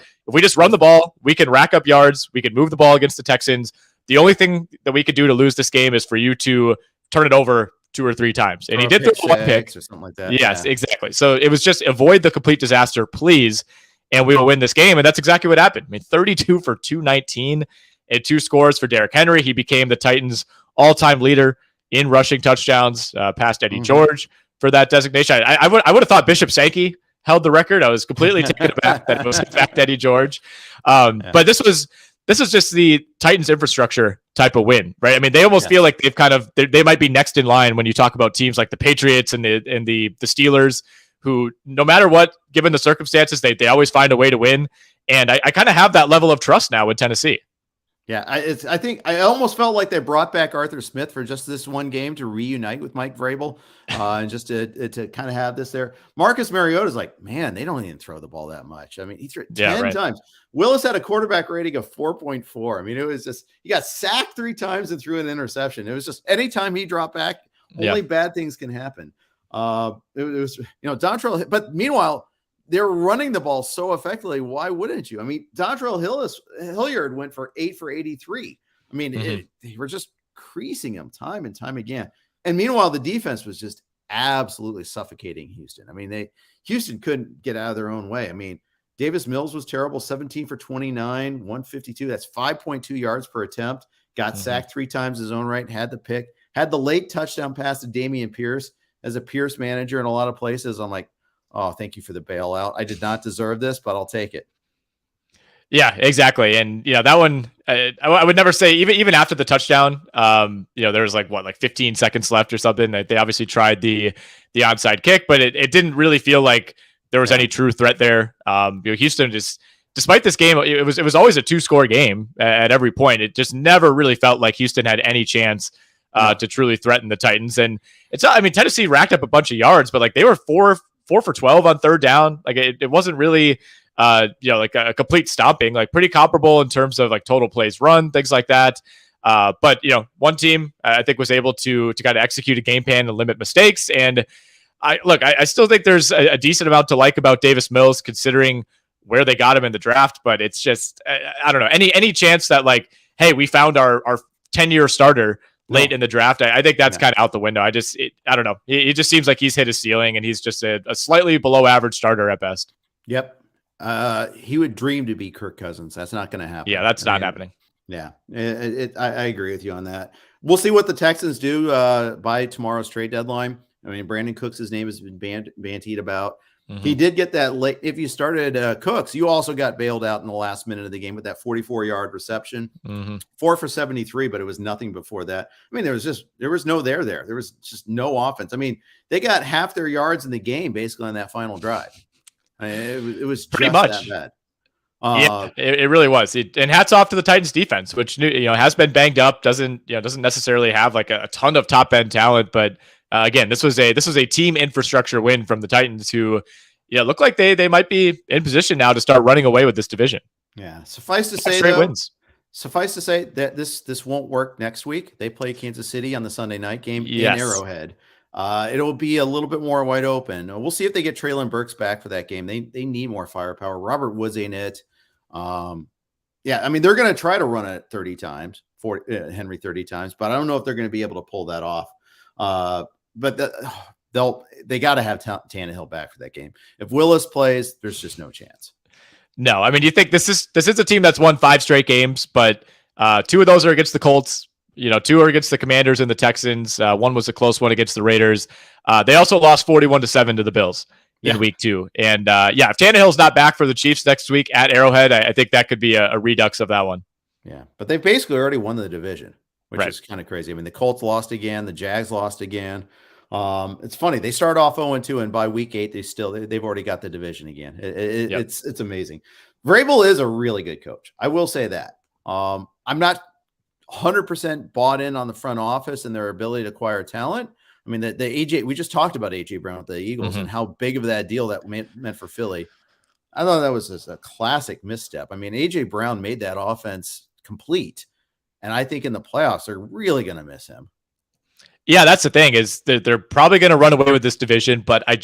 run the ball, we can rack up yards. We can move the ball against the Texans. The only thing that we could do to lose this game is for you to turn it over 2 or 3 times. And he did throw one pick or something like that. Yes, exactly. So it was just avoid the complete disaster, please, and we will win this game. And that's exactly what happened. I mean, 32 for 219 and 2 scores for Derrick Henry. He became the Titans' all-time leader in rushing touchdowns, past Eddie George for that designation. I would have thought Bishop Sankey held the record. I was completely taken aback that it was in fact Eddie George. But this was this is just the Titans infrastructure type of win, right? I mean, they almost feel like they've they might be next in line when you talk about teams like the Patriots and the Steelers, who no matter what, given the circumstances, they always find a way to win. And I kind of have that level of trust now with Tennessee. Yeah, I think I almost felt like they brought back Arthur Smith for just this one game to reunite with Mike Vrabel, and just to kind of have this there. Marcus Mariota's like, man, they don't even throw the ball that much. I mean, he threw it 10 times. Willis had a quarterback rating of 4.4. I mean, it was just, he got sacked 3 times and threw an interception. It was just, anytime he dropped back, only bad things can happen. It was, Dontrell, but meanwhile, they're running the ball so effectively. Why wouldn't you? I mean, Dontrell Hilliard went for 8 for 83. I mean, they were just creasing him time and time again. And meanwhile, the defense was just absolutely suffocating Houston. I mean, Houston couldn't get out of their own way. I mean, Davis Mills was terrible, 17 for 29, 152. That's 5.2 yards per attempt. Got sacked 3 times his own right, had the pick, had the late touchdown pass to Damian Pierce. As a Pierce manager in a lot of places, I'm like, oh, thank you for the bailout. I did not deserve this, but I'll take it. Yeah, exactly. And, that one, I would never say, even after the touchdown, there was like 15 seconds left or something. They obviously tried the onside kick, but it didn't really feel like there was any true threat there. Houston just, despite this game, it was always a 2-score game at every point. It just never really felt like Houston had any chance to truly threaten the Titans. And Tennessee racked up a bunch of yards, but like they were 4 for 12 on third down. Like it wasn't really, like a complete stomping, like pretty comparable in terms of like total plays run, things like that. But one team I think was able to kind of execute a game plan and limit mistakes. And I still think there's a decent amount to like about Davis Mills considering where they got him in the draft, but it's just, I don't know, any chance that like, hey, we found our 10-year starter late in the draft, I think that's kind of out the window. I don't know. It just seems like he's hit his ceiling and he's just a slightly below average starter at best. Yep. He would dream to be Kirk Cousins. That's not going to happen. Yeah, that's not happening. Yeah, I agree with you on that. We'll see what the Texans do by tomorrow's trade deadline. I mean, Brandon Cooks' name has been bantied about. He did get that late. If you started Cooks, you also got bailed out in the last minute of the game with that 44-yard reception, 4 for 73, but it was nothing before that. I mean, there was no there. There was just no offense. I mean, they got half their yards in the game basically on that final drive. I mean, it was pretty much that bad. Yeah, it really was. And hats off to the Titans defense, which has been banged up. Doesn't necessarily have like a ton of top end talent, but again, this was a team infrastructure win from the Titans, who look like they might be in position now to start running away with this division. Yeah, suffice to say, Suffice to say that this won't work next week. They play Kansas City on the Sunday night game in Arrowhead. It'll be a little bit more wide open. We'll see if they get Treylon Burks back for that game. They need more firepower. Robert Woods ain't it. I mean, they're going to try to run it 30 times, Henry 30 times, but I don't know if they're going to be able to pull that off. But they got to have Tannehill back for that game. If Willis plays, there's just no chance. No, I mean, you think this is a team that's won 5 straight games, but 2 of those are against the Colts. 2 are against the Commanders and the Texans. 1 was a close one against the Raiders. They also lost 41-7 to the Bills in week 2. And if Tannehill's not back for the Chiefs next week at Arrowhead, I think that could be a redux of that one. Yeah, but they basically already won the division, which is kind of crazy. I mean, the Colts lost again, the Jags lost again. It's funny. They start off 0-2, and by week 8, they've already got the division again. It's amazing. Vrabel is a really good coach. I will say that. I'm not 100% bought in on the front office and their ability to acquire talent. I mean, the AJ, we just talked about AJ Brown with the Eagles and how big of that deal that meant for Philly. I thought that was just a classic misstep. I mean, AJ Brown made that offense complete. And I think in the playoffs, they're really going to miss him. Yeah, that's the thing, is they're probably going to run away with this division, but I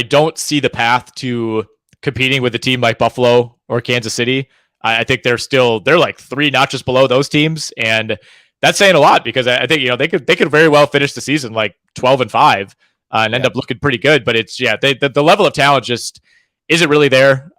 don't see the path to competing with a team like Buffalo or Kansas City. I think they're like 3 notches below those teams, and that's saying a lot, because I think they could very well finish the season like 12-5 and end up looking pretty good. But it's the level of talent just isn't really there.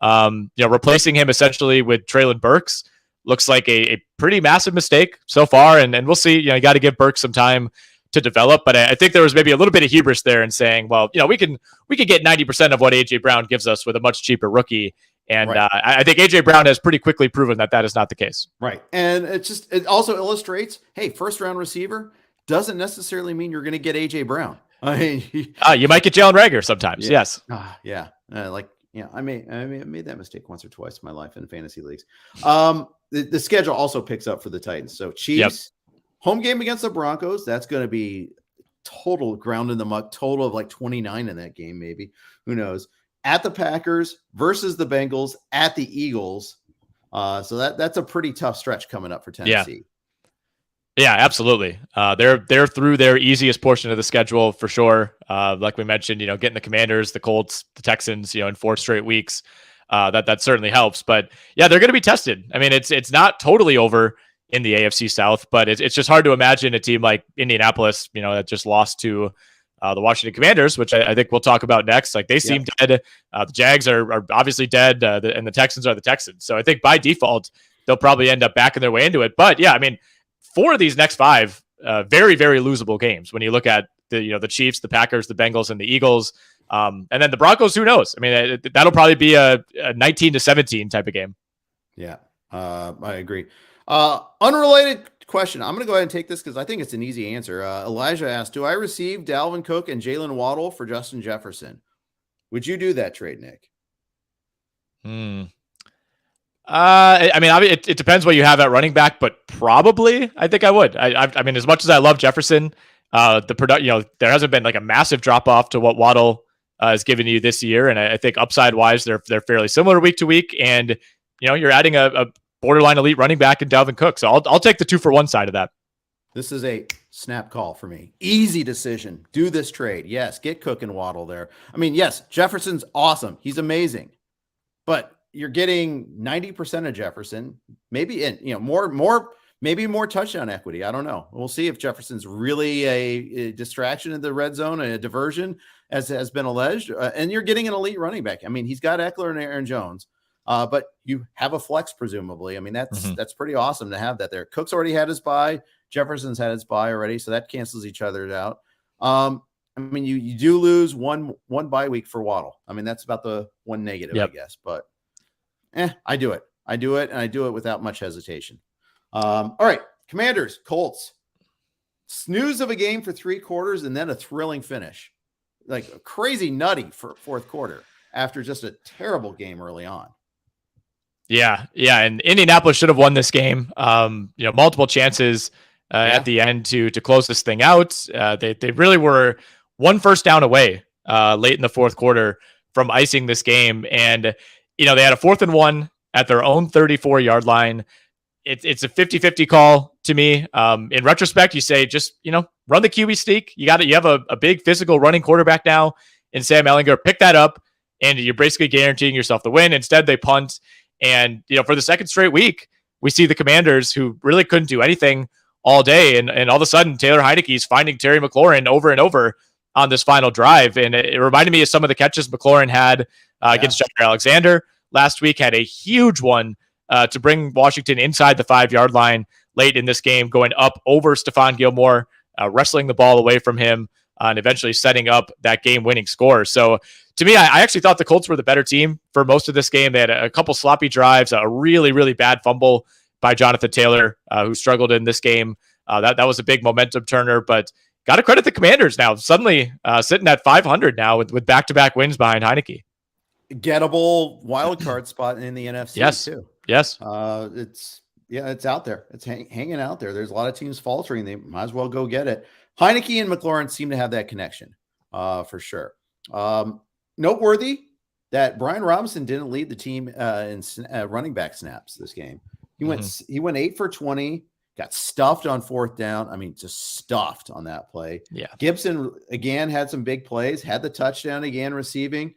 Replacing him essentially with Treylon Burks looks like a pretty massive mistake so far, and we'll see. You got to give Burks some time to develop, but I think there was maybe a little bit of hubris there in saying, well, we can get 90% of what AJ Brown gives us with a much cheaper rookie, And Right. I think AJ Brown has pretty quickly proven that is not the case. Right. And it also illustrates, hey, first round receiver doesn't necessarily mean you're going to get AJ Brown. I mean, You might get Jalen Reagor sometimes. yeah. Yes. Yeah. I made that mistake once or twice in my life in fantasy leagues. The schedule also picks up for the Titans. So Chiefs, home game against the Broncos. That's going to be total ground in the muck, total of like 29 in that game, maybe. Who knows? At the Packers versus the Bengals, at the Eagles. So that's a pretty tough stretch coming up for Tennessee. Yeah, absolutely. They're through their easiest portion of the schedule for sure. Like we mentioned, getting the Commanders, the Colts, the Texans, in 4 straight weeks. That certainly helps. But yeah, they're going to be tested. I mean, it's not totally over in the AFC South, but it's just hard to imagine a team like Indianapolis, that just lost to the Washington Commanders, which I think we'll talk about next. Like they seem dead. The Jags are obviously dead, and the Texans are the Texans. So I think by default they'll probably end up backing their way into it. But yeah, I mean, 4 of these next 5 very, very losable games when you look at the Chiefs, the Packers, the Bengals, and the Eagles. And then the Broncos, who knows? I mean, that'll probably be a 19-17 type of game. Yeah, I agree. Unrelated question. I'm going to go ahead and take this because I think it's an easy answer. Elijah asked, do I receive Dalvin Cook and Jalen Waddle for Justin Jefferson? Would you do that trade, Nick? I mean, it depends what you have at running back, but probably I think I would. I mean, as much as I love Jefferson, there hasn't been like a massive drop off to what Waddle has given you this year, and I think upside wise, they're fairly similar week to week, and you're adding a borderline elite running back in Dalvin Cook, so I'll take the 2-for-1 side of that. This is a snap call for me. Easy decision. Do this trade. Yes, get Cook and Waddle there. I mean, yes, Jefferson's awesome. He's amazing, but you're getting 90% of Jefferson, maybe maybe more touchdown equity. I don't know. We'll see if Jefferson's really a distraction in the red zone, a diversion, as has been alleged. And you're getting an elite running back. I mean, he's got Eckler and Aaron Jones, but you have a flex presumably. I mean, that's pretty awesome to have that there. Cook's already had his bye. Jefferson's had his bye already, so that cancels each other out. I mean, you do lose one bye week for Waddle. I mean, that's about the one negative, I guess, but. I do it. And I do it without much hesitation. All right. Commanders, Colts. Snooze of a game for 3 quarters and then a thrilling finish. Like a crazy nutty for 4th quarter after just a terrible game early on. Yeah. And Indianapolis should have won this game. Multiple chances at the end to close this thing out. They really were 1 first down away late in the 4th quarter from icing this game. And they had a 4th and 1 at their own 34-yard line. It's a 50-50 call to me. In retrospect, you say just, run the QB sneak. You have a big physical running quarterback now in Sam Ehlinger. Pick that up, and you're basically guaranteeing yourself the win. Instead, they punt. And, for the 2nd straight week, we see the Commanders who really couldn't do anything all day. And all of a sudden, Taylor Heineke's finding Terry McLaurin over and over on this final drive. And it reminded me of some of the catches McLaurin had against Jair Alexander last week, had a huge one to bring Washington inside the 5-yard line late in this game, going up over Stephon Gilmore, wrestling the ball away from him, and eventually setting up that game-winning score. So to me, I actually thought the Colts were the better team for most of this game. They had a couple sloppy drives, a really, really bad fumble by Jonathan Taylor, who struggled in this game. That was a big momentum turner, but got to credit the Commanders now. Suddenly sitting at 500 now with back-to-back wins behind Heineke. Gettable wild card spot in the NFC too. Yes. It's out there. It's hanging out there. There's a lot of teams faltering. They might as well go get it. Heineke and McLaurin seem to have that connection for sure. Noteworthy that Brian Robinson didn't lead the team in running back snaps this game. He went 8 for 20, got stuffed on 4th down. I mean, just stuffed on that play. Yeah. Gibson again had some big plays, had the touchdown again receiving.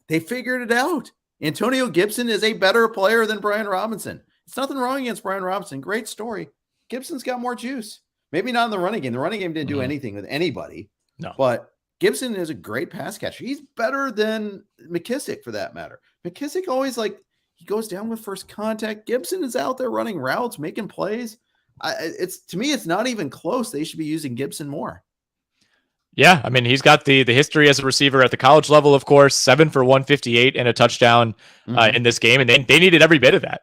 They figured it out. Antonio Gibson is a better player than Brian Robinson. It's nothing wrong against Brian Robinson. Great story. Gibson's got more juice. Maybe not in the running game. The running game didn't do anything with anybody. No. But Gibson is a great pass catcher. He's better than McKissick for that matter. McKissick always he goes down with first contact. Gibson is out there running routes, making plays. To me, it's not even close. They should be using Gibson more. Yeah, I mean, he's got the history as a receiver at the college level, of course. 7 for 158 and a touchdown in this game, and they needed every bit of that.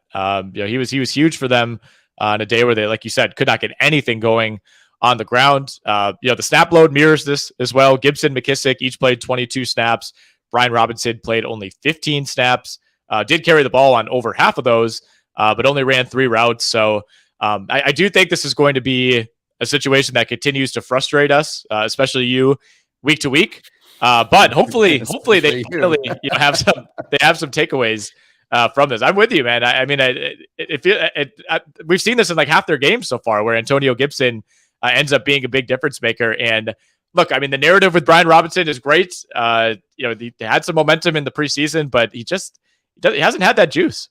He was huge for them on a day where they, like you said, could not get anything going on the ground. The snap load mirrors this as well. Gibson, McKissick each played 22 snaps. Brian Robinson played only 15 snaps. Did carry the ball on over half of those, but only ran 3 routes. So I do think this is going to be a situation that continues to frustrate us, especially you, week to week. But hopefully they finally have some takeaways from this. I'm with you, man. We've seen this in like half their games so far, where Antonio Gibson ends up being a big difference maker. And look, I mean, the narrative with Brian Robinson is great. He had some momentum in the preseason, but he hasn't had that juice.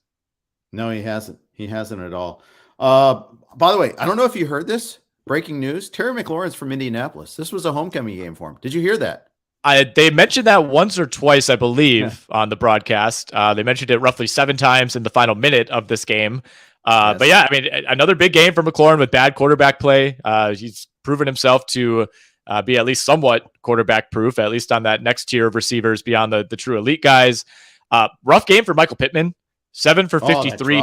No, he hasn't. He hasn't at all. By the way, I don't know if you heard this. Breaking news, Terry McLaurin's from Indianapolis. This was a homecoming game for him. Did you hear that? They mentioned that once or twice, I believe, on the broadcast. They mentioned it roughly 7 times in the final minute of this game. Yes. But yeah, I mean, another big game for McLaurin with bad quarterback play. He's proven himself to be at least somewhat quarterback proof, at least on that next tier of receivers beyond the true elite guys. Rough game for Michael Pittman. 7 for 53,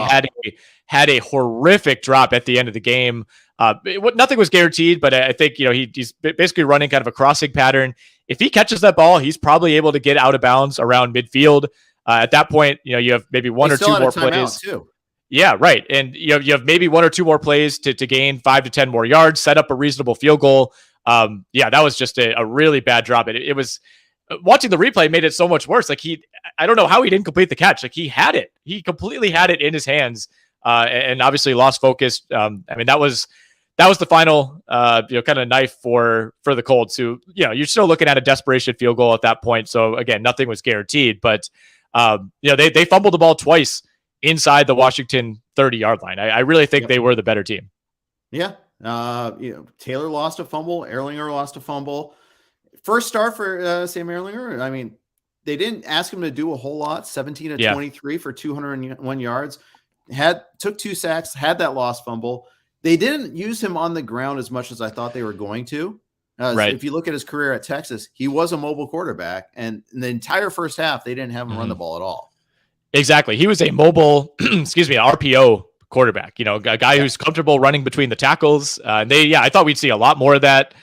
had a horrific drop at the end of the game. Nothing was guaranteed, but I think he's basically running kind of a crossing pattern. If he catches that ball, he's probably able to get out of bounds around midfield. At that point, you have maybe one or two more plays. Too. Yeah, right. And you have maybe 1 or 2 more plays to gain 5 to 10 more yards, set up a reasonable field goal. That was just a really bad drop. It was. Watching the replay made it so much worse. Like I don't know how he didn't complete the catch. Like he had it. He completely had it in his hands, and obviously lost focus. That was the final, kind of knife for the Colts. Who, you're still looking at a desperation field goal at that point. So again, nothing was guaranteed. But they fumbled the ball twice inside the Washington 30-yard line. I really think they were the better team. Yeah. Taylor lost a fumble. Erlinger lost a fumble. First start for Sam Erlinger. I mean, they didn't ask him to do a whole lot. 17 to 23 for 201 yards. Took 2 sacks. Had that lost fumble. They didn't use him on the ground as much as I thought they were going to. Right. If you look at his career at Texas, he was a mobile quarterback, and in the entire first half, they didn't have him run the ball at all. Exactly. He was a mobile, RPO quarterback. A guy who's comfortable running between the tackles. I thought we'd see a lot more of that.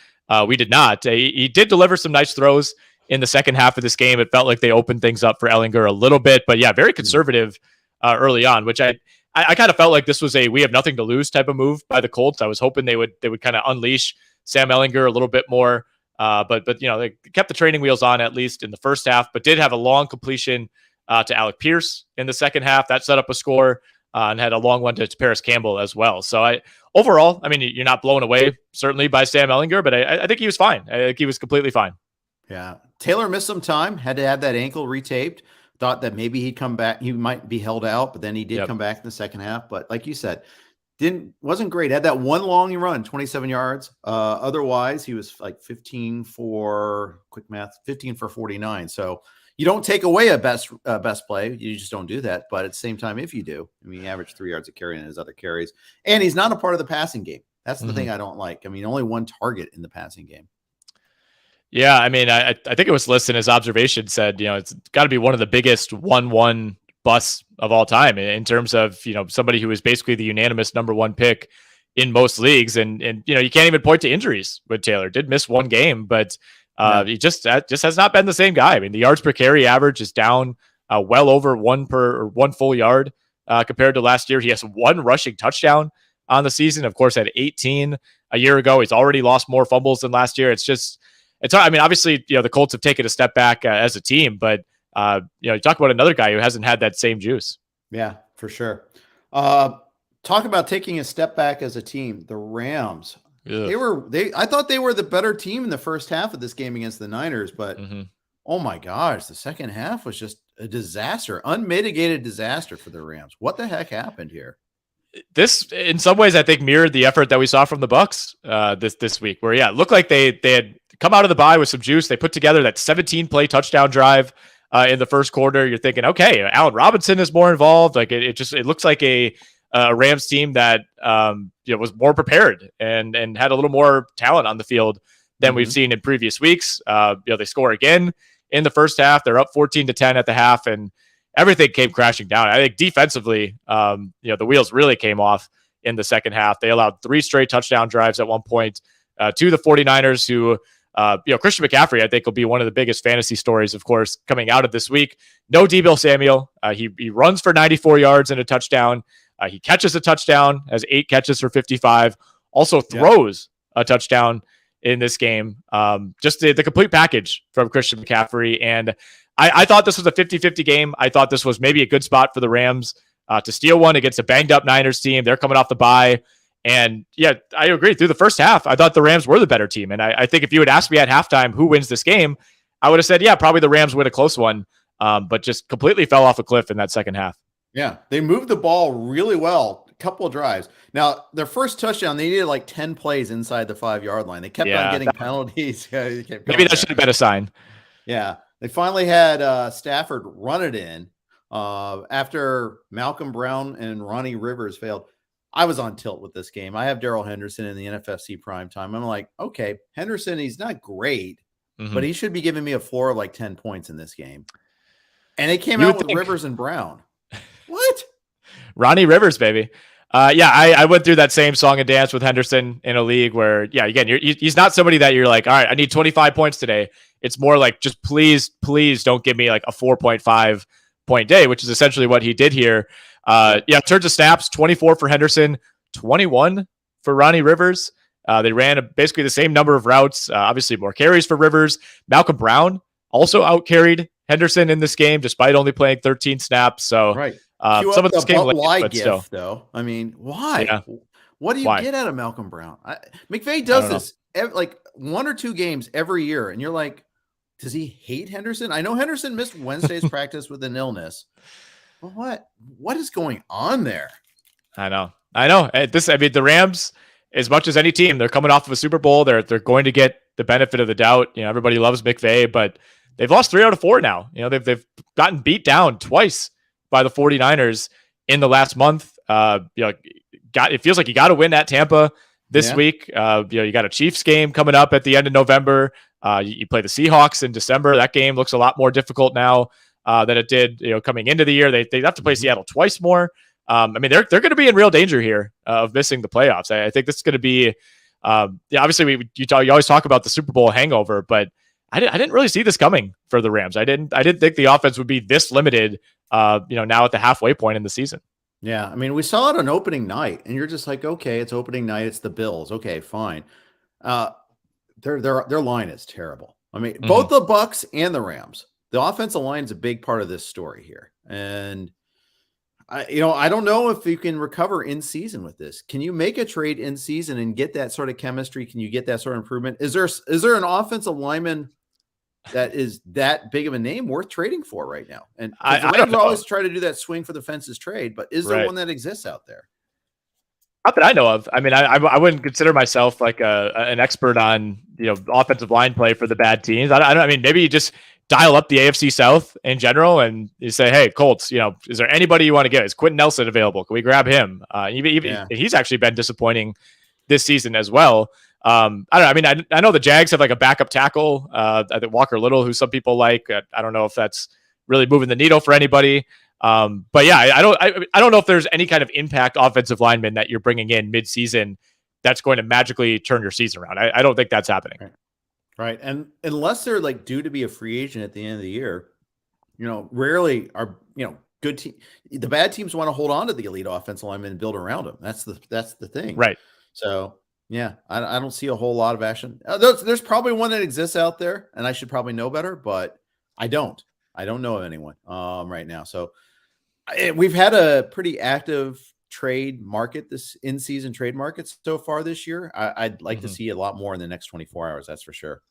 We did not. He did deliver some nice throws in the second half of this game. It felt like they opened things up for Ehlinger a little bit, but yeah, very conservative early on, which I kind of felt like this was we have nothing to lose type of move by the Colts. I was hoping they would kind of unleash Sam Ehlinger a little bit more, but they kept the training wheels on at least in the first half, but did have a long completion to Alec Pierce in the second half. That set up a score and had a long one to Paris Campbell as well. So overall, you're not blown away certainly by Sam Ehlinger, but I think he was fine. I think he was completely fine. Yeah. Taylor missed some time, had to have that ankle retaped. Thought that maybe he'd come back. He might be held out, but then he did come back in the second half. But like you said, wasn't great. Had that one long run, 27 yards. Otherwise, he was like 15 for 49. So you don't take away a best play. You just don't do that. But at the same time, if you do, he averaged 3 yards a carry in his other carries. And he's not a part of the passing game. That's the thing I don't like. Only 1 target in the passing game. Yeah, I think it was listed as observation said, it's got to be one of the biggest 1-1 busts of all time in terms of, somebody who is basically the unanimous number 1 pick in most leagues. And you can't even point to injuries with Taylor. Did miss 1 game, but he just has not been the same guy. The yards per carry average is down well over 1 full yard compared to last year. He has 1 rushing touchdown on the season. Of course, had 18 a year ago. He's already lost more fumbles than last year. It's obviously, the Colts have taken a step back as a team, but you talk about another guy who hasn't had that same juice. Yeah, for sure. Talk about taking a step back as a team. The Rams, I thought they were the better team in the first half of this game against the Niners, but oh my gosh, the second half was just a disaster, unmitigated disaster for the Rams. What the heck happened here? This, in some ways, I think mirrored the effort that we saw from the Bucs this week, where it looked like they had come out of the bye with some juice. They put together that 17-play touchdown drive in the first quarter. You're thinking, okay, Allen Robinson is more involved. Like it looks like a Rams team that was more prepared and had a little more talent on the field than we've seen in previous weeks. They score again in the first half. They're up 14-10 at the half, and everything came crashing down. I think defensively, the wheels really came off in the second half. They allowed 3 straight touchdown drives at one point to the 49ers, who, Christian McCaffrey, I think, will be one of the biggest fantasy stories, of course, coming out of this week. No Deebo Samuel. He runs for 94 yards and a touchdown. He catches a touchdown, has 8 catches for 55, also throws a touchdown in this game. Just the complete package from Christian McCaffrey. And I thought this was a 50-50 game. I thought this was maybe a good spot for the Rams to steal one against a banged up Niners team. They're coming off the bye. And yeah, I agree. Through the first half, I thought the Rams were the better team. And I think if you had asked me at halftime who wins this game, I would have said, yeah, probably the Rams win a close one, but just completely fell off a cliff in that second half. Yeah, they moved the ball really well. A couple of drives. Now, their first touchdown, they needed like 10 plays inside the 5-yard line. They kept on getting penalties. Maybe that should have been a sign. Yeah, they finally had Stafford run it in after Malcolm Brown and Ronnie Rivers failed. I was on tilt with this game. I have Darrell Henderson in the NFFC primetime. I'm like, okay, Henderson, he's not great, but he should be giving me a floor of like 10 points in this game. And it came out with Rivers and Brown. What? Ronnie Rivers, baby. I went through that same song and dance with Henderson in a league where, again, he's not somebody that you're like, all right, I need 25 points today. It's more like, just please don't give me like a 4.5 point day, which is essentially what he did here. In terms of snaps, 24 for Henderson, 21 for Ronnie Rivers. They ran basically the same number of routes, obviously more carries for Rivers. Malcolm Brown also out-carried Henderson in this game, despite only playing 13 snaps. So some of this came late, but still. Though. I mean, why? Yeah. What do you get out of Malcolm Brown? McVay does this like 1 or 2 games every year, and you're like, does he hate Henderson? I know Henderson missed Wednesday's practice with an illness. But what is going on there? I know. The Rams, as much as any team, they're coming off of a Super Bowl. They're going to get the benefit of the doubt. Everybody loves McVay, but they've lost 3 out of 4 now. They've gotten beat down twice by the 49ers in the last month. It feels like you got to win at Tampa this week. You got a Chiefs game coming up at the end of November. You play the Seahawks in December. That game looks a lot more difficult now than it did, coming into the year. They have to play Seattle twice more. They're going to be in real danger here of missing the playoffs. I think this is going to be, obviously you always talk about the Super Bowl hangover, but I didn't really see this coming for the Rams. I didn't think the offense would be this limited, now at the halfway point in the season. Yeah. We saw it on opening night and you're just like, okay, it's opening night. It's the Bills. Okay, fine. Their line is terrible. Both the Bucs and the Rams, the offensive line is a big part of this story here. And I don't know if you can recover in season with this. Can you make a trade in season and get that sort of chemistry? Can you get that sort of improvement? Is there an offensive lineman that is that big of a name worth trading for right now? And I don't always try to do that swing for the fences trade, but is there one that exists out there? Not that I know of. I wouldn't consider myself like an expert on offensive line play for the bad teams. Maybe you just dial up the AFC South in general and you say, hey, Colts, is there anybody you want to get? Is Quentin Nelson available? Can we grab him? He's actually been disappointing this season as well. I know the Jags have like a backup tackle, I think Walker Little, who some people like. I don't know if that's really moving the needle for anybody. I don't know if there's any kind of impact offensive lineman that you're bringing in mid-season that's going to magically turn your season around. I don't think that's happening. Right. And unless they're like due to be a free agent at the end of the year, rarely are, good team. The bad teams want to hold on to the elite offensive lineman and build around them. That's the thing. Right. So yeah, I don't see a whole lot of action. There's probably one that exists out there and I should probably know better, but I don't know of anyone right now. So we've had a pretty active trade market, this in-season trade market so far this year. I'd like to see a lot more in the next 24 hours. That's for sure.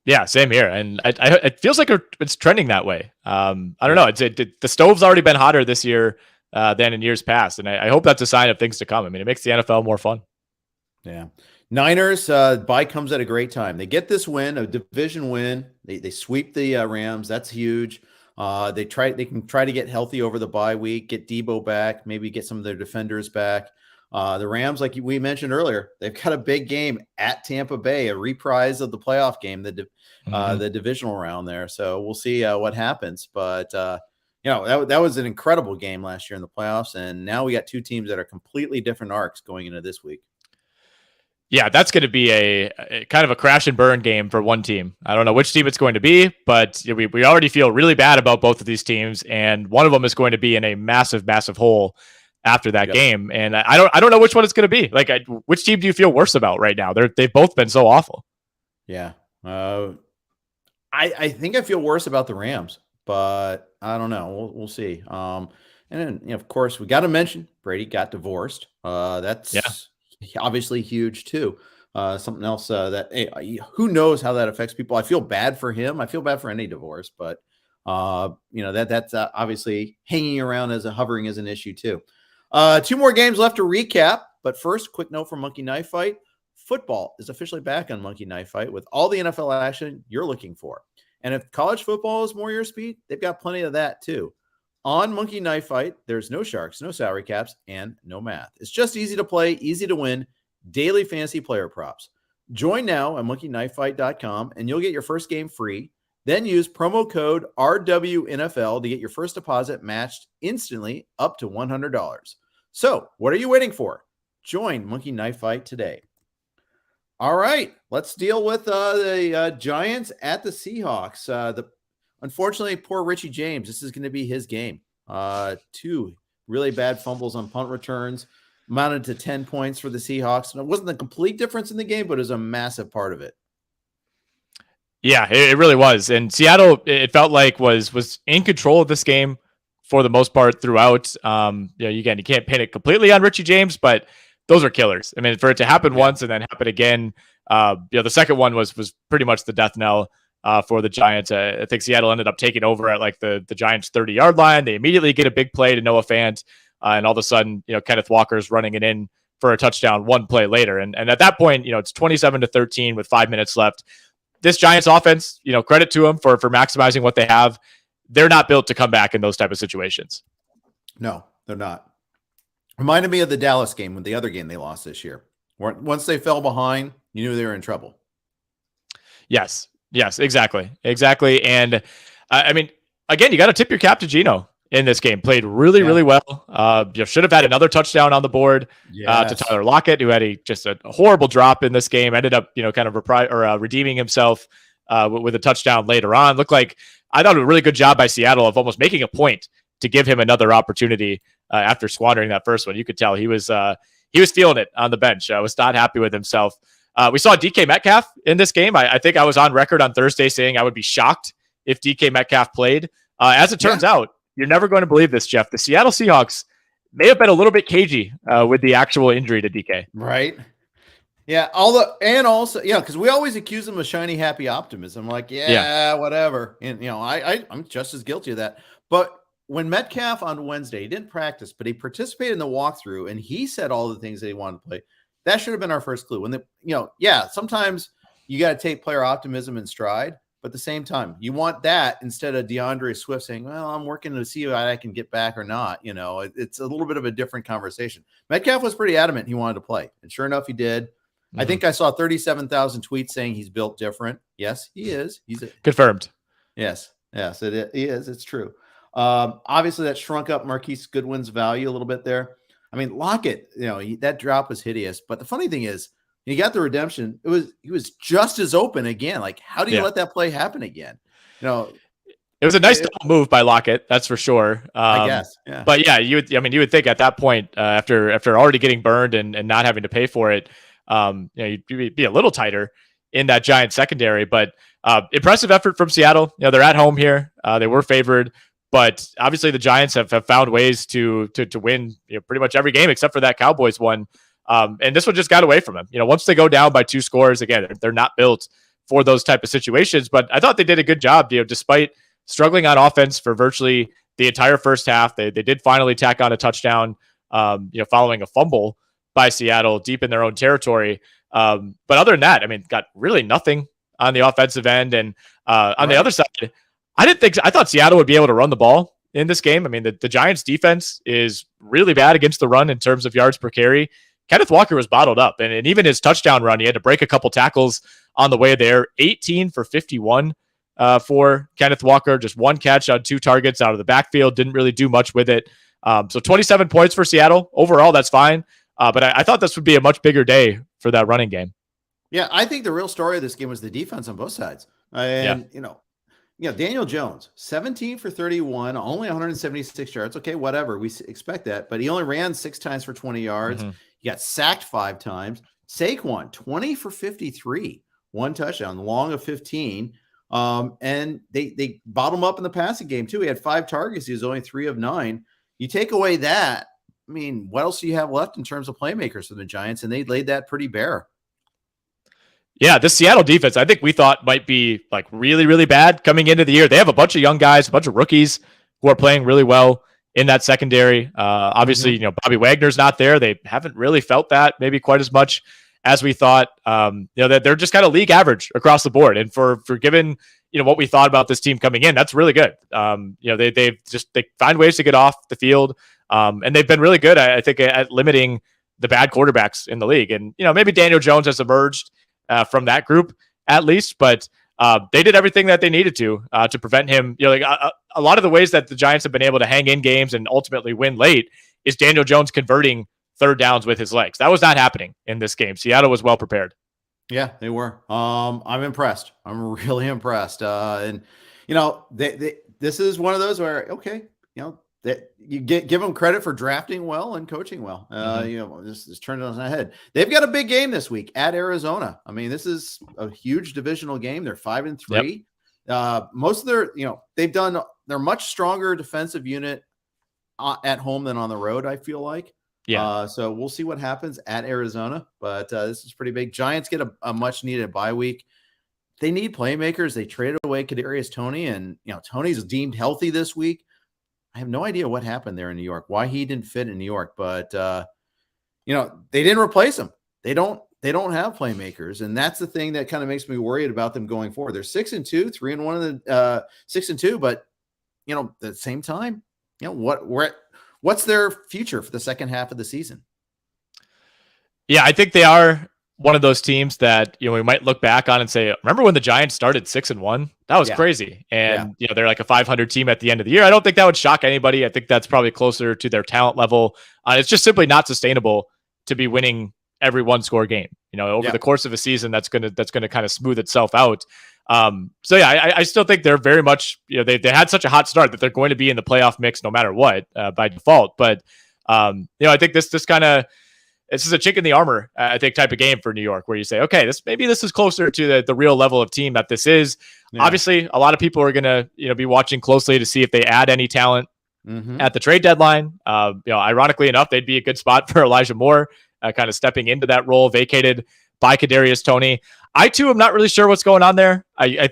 Yeah, same here. And it feels like it's trending that way. I don't know. The stove's already been hotter this year than in years past. And I hope that's a sign of things to come. It makes the NFL more fun. Yeah. Niners, bye comes at a great time. They get this win, a division win. They sweep the Rams. That's huge. They can try to get healthy over the bye week, get Deebo back, maybe get some of their defenders back. The Rams, like we mentioned earlier, they've got a big game at Tampa Bay, a reprise of the playoff game, the divisional round there. So we'll see what happens. But that was an incredible game last year in the playoffs, and now we got two teams that are completely different arcs going into this week. Yeah, that's going to be a kind of a crash and burn game for one team. I don't know which team it's going to be, but we already feel really bad about both of these teams, and one of them is going to be in a massive, massive hole after that game. And I don't know which one it's going to be. Like, which team do you feel worse about right now? They've both been so awful. Yeah, I think I feel worse about the Rams, but I don't know. We'll see. And then of course we got to mention Brady got divorced. That's obviously huge too. Something else that who knows how that affects people. I feel bad for him. I feel bad for any divorce, but that's obviously hovering as an issue too. Two more games left to recap, but first, quick note from Monkey Knife Fight. Football is officially back on Monkey Knife Fight with all the NFL action you're looking for. And if college football is more your speed, they've got plenty of that too. On Monkey Knife Fight, there's no sharks, no salary caps, and no math. It's just easy to play, easy to win, daily fantasy player props. Join now at monkeyknifefight.com and you'll get your first game free. Then use promo code RWNFL to get your first deposit matched instantly up to $100. So what are you waiting for? Join Monkey Knife Fight today. All right, let's deal with the Giants at the Seahawks. Unfortunately, poor Richie James. This is going to be his game. Two really bad fumbles on punt returns amounted to 10 points for the Seahawks. And it wasn't the complete difference in the game, but it was a massive part of it. Yeah, it really was. And Seattle, it felt like was in control of this game for the most part throughout. You can't pin it completely on Richie James, but those are killers. I mean, for it to happen once and then happen again, the second one was pretty much the death knell for the Giants. I think Seattle ended up taking over at like the Giants 30-yard line. They immediately get a big play to Noah Fant, and all of a sudden, Kenneth Walker's running it in for a touchdown one play later. And at that point, it's 27-13 with 5 minutes left. This Giants offense, credit to them for maximizing what they have. They're not built to come back in those type of situations. No, they're not. Reminded me of the Dallas game, with the other game they lost this year. Once they fell behind, you knew they were in trouble. Yes, exactly. And I mean, again, you got to tip your cap to Geno in this game. Played really well. Should have had another touchdown on the board to Tyler Lockett, who had just a horrible drop in this game. Ended up, kind of redeeming himself with a touchdown later on. Looked like, I thought, a really good job by Seattle of almost making a point to give him another opportunity after squandering that first one. You could tell he was feeling it on the bench. Was not happy with himself. We saw DK Metcalf in this game. I think I was on record on Thursday saying I would be shocked if DK Metcalf played. As it turns out, you're never going to believe this, Jeff. The Seattle Seahawks may have been a little bit cagey with the actual injury to DK. Right. Yeah. Because we always accuse them of shiny, happy optimism. Like, whatever. And, I'm just as guilty of that. But when Metcalf on Wednesday, he didn't practice, but he participated in the walkthrough and he said all the things that he wanted to play. That should have been our first clue. When sometimes you got to take player optimism in stride, but at the same time, you want that instead of DeAndre Swift saying, well, I'm working to see if I can get back or not. It's a little bit of a different conversation. Metcalf was pretty adamant he wanted to play. And sure enough, he did. Mm-hmm. I think I saw 37,000 tweets saying he's built different. Yes, he is. Confirmed. Yes, he is. It's true. Obviously that shrunk up Marquise Goodwin's value a little bit there. I mean, Lockett, that drop was hideous, but the funny thing is he got the redemption. He was just as open again. Like, how do you let that play happen again? It was a nice double move by Lockett. That's for sure. I guess. Yeah. But yeah, you would think at that point, after already getting burned and not having to pay for it, you'd be a little tighter in that Giant secondary, but impressive effort from Seattle. They're at home here. They were favored. But obviously, the Giants have found ways to win pretty much every game except for that Cowboys one. And this one just got away from them. Once they go down by 2 scores, again, they're not built for those type of situations. But I thought they did a good job, despite struggling on offense for virtually the entire first half. They did finally tack on a touchdown, following a fumble by Seattle deep in their own territory. But other than that, got really nothing on the offensive end. And on the other side, I thought Seattle would be able to run the ball in this game. I mean, the Giants defense is really bad against the run in terms of yards per carry. Kenneth Walker was bottled up, and even his touchdown run, he had to break a couple tackles on the way there. 18 for 51 for Kenneth Walker, just one catch on 2 targets out of the backfield. Didn't really do much with it. So 27 points for Seattle. Overall, that's fine. But I thought this would be a much bigger day for that running game. Yeah, I think the real story of this game was the defense on both sides. And, Daniel Jones, 17 for 31, only 176 yards. Okay, whatever. We expect that. But he only ran 6 times for 20 yards. He got sacked 5 times. Saquon, 20 for 53, 1 touchdown, long of 15. And they bottled him up in the passing game, too. He had 5 targets. He was only 3 of 9. You take away that, I mean, what else do you have left in terms of playmakers for the Giants? And they laid that pretty bare. Yeah, the Seattle defense, I think we thought might be like really, really bad coming into the year. They have a bunch of young guys, a bunch of rookies who are playing really well in that secondary. Obviously, Bobby Wagner's not there. They haven't really felt that maybe quite as much as we thought. That they're just kind of league average across the board. And for given what we thought about this team coming in, that's really good. They find ways to get off the field, and they've been really good, I think, at limiting the bad quarterbacks in the league. And maybe Daniel Jones has emerged from that group at least, but they did everything that they needed to prevent him. A lot of the ways that the Giants have been able to hang in games and ultimately win late is Daniel Jones converting third downs with his legs. That was not happening in this game. Seattle was well prepared. Yeah, they were. I'm impressed. I'm really impressed. And this is one of those where, okay, that you give them credit for drafting well and coaching well. Just turn it on its head. They've got a big game this week at Arizona. I mean, this is a huge divisional game. They're 5-3. Most of their, they're much stronger defensive unit at home than on the road, I feel like. Yeah. So we'll see what happens at Arizona, but this is pretty big. Giants get a much needed bye week. They need playmakers. They traded away Kadarius Toney, and Toney's deemed healthy this week. I have no idea what happened there in New York, why he didn't fit in New York, but they didn't replace him. They don't have playmakers, and that's the thing that kind of makes me worried about them going forward. They're 6-2, 3-1 in the 6-2, but at the same time, what's their future for the second half of the season? Yeah, I think they are one of those teams that we might look back on and say, remember when the Giants started 6-1? That was crazy. And they're like a 500 team at the end of the year. I don't think that would shock anybody. I think that's probably closer to their talent level. It's just simply not sustainable to be winning every 1-score game. Over the course of a season, that's gonna kind of smooth itself out. I still think they're very much, they had such a hot start that they're going to be in the playoff mix no matter what by default. But I think this is a chink in the armor, I think, type of game for New York, where you say, okay, this is closer to the real level of team that this is. Yeah. Obviously, a lot of people are going to be watching closely to see if they add any talent at the trade deadline. Ironically enough, they'd be a good spot for Elijah Moore, kind of stepping into that role vacated by Kadarius Toney. I too am not really sure what's going on there.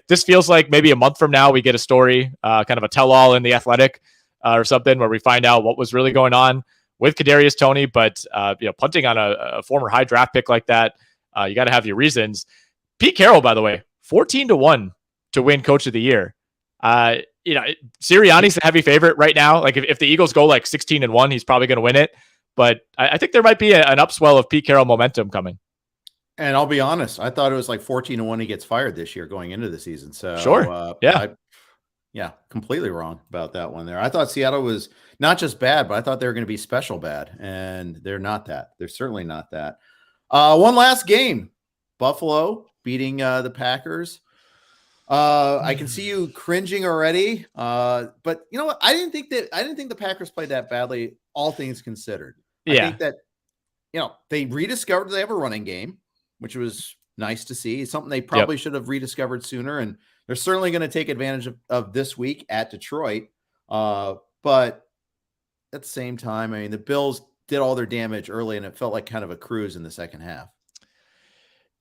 This feels like maybe a month from now we get a story, kind of a tell-all in The Athletic or something, where we find out what was really going on with Kadarius Toney. But punting on a former high draft pick like that, you got to have your reasons. Pete Carroll, by the way, 14-1 to win Coach of the Year. Sirianni's the heavy favorite right now. Like if the Eagles go like 16-1, he's probably going to win it. But I think there might be an upswell of Pete Carroll momentum coming. And I'll be honest, I thought it was like 14-1 he gets fired this year going into the season. So sure, completely wrong about that one there. I thought Seattle was not just bad, but I thought they were going to be special bad, and they're not that. They're certainly not that. One last game, Buffalo beating the Packers. I can see you cringing already, but you know what? I didn't think the Packers played that badly, all things considered. I think that they rediscovered they have a running game, which was nice to see. It's something they probably should have rediscovered sooner, and they're certainly going to take advantage of this week at Detroit. But at the same time, I mean, the Bills did all their damage early, and it felt like kind of a cruise in the second half.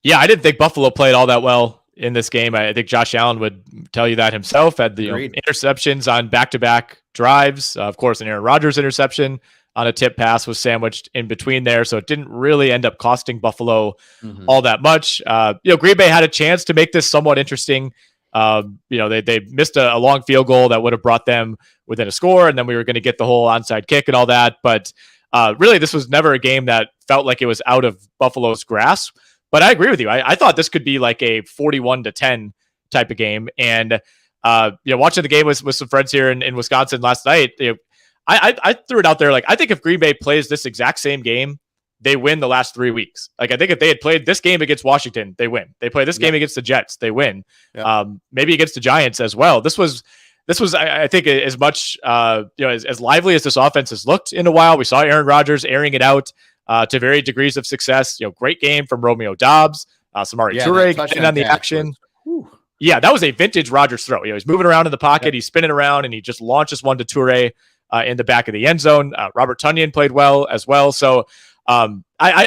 Yeah, I didn't think Buffalo played all that well in this game. I think Josh Allen would tell you that himself. Had the interceptions on back-to-back drives. Of course, an Aaron Rodgers interception on a tip pass was sandwiched in between there, so it didn't really end up costing Buffalo all that much. Green Bay had a chance to make this somewhat interesting They missed a long field goal that would have brought them within a score, and then we were going to get the whole onside kick and all that. But really, this was never a game that felt like it was out of Buffalo's grasp. But I agree with you. I thought this could be like a 41-10 type of game. And watching the game with some friends here in Wisconsin last night, I threw it out there. Like, I think if Green Bay plays this exact same game, they win the last 3 weeks. Like, I think if they had played this game against Washington, they win. They play this game against the Jets, they win. Maybe against the Giants as well. This was, I think, as much, as lively as this offense has looked in a while. We saw Aaron Rodgers airing it out to varied degrees of success. Great game from Romeo Doubs, Samori Toure getting on the action. Yeah, that was a vintage Rodgers throw. He's moving around in the pocket, he's spinning around, and he just launches one to Toure in the back of the end zone. Robert Tonyan played well as well. So I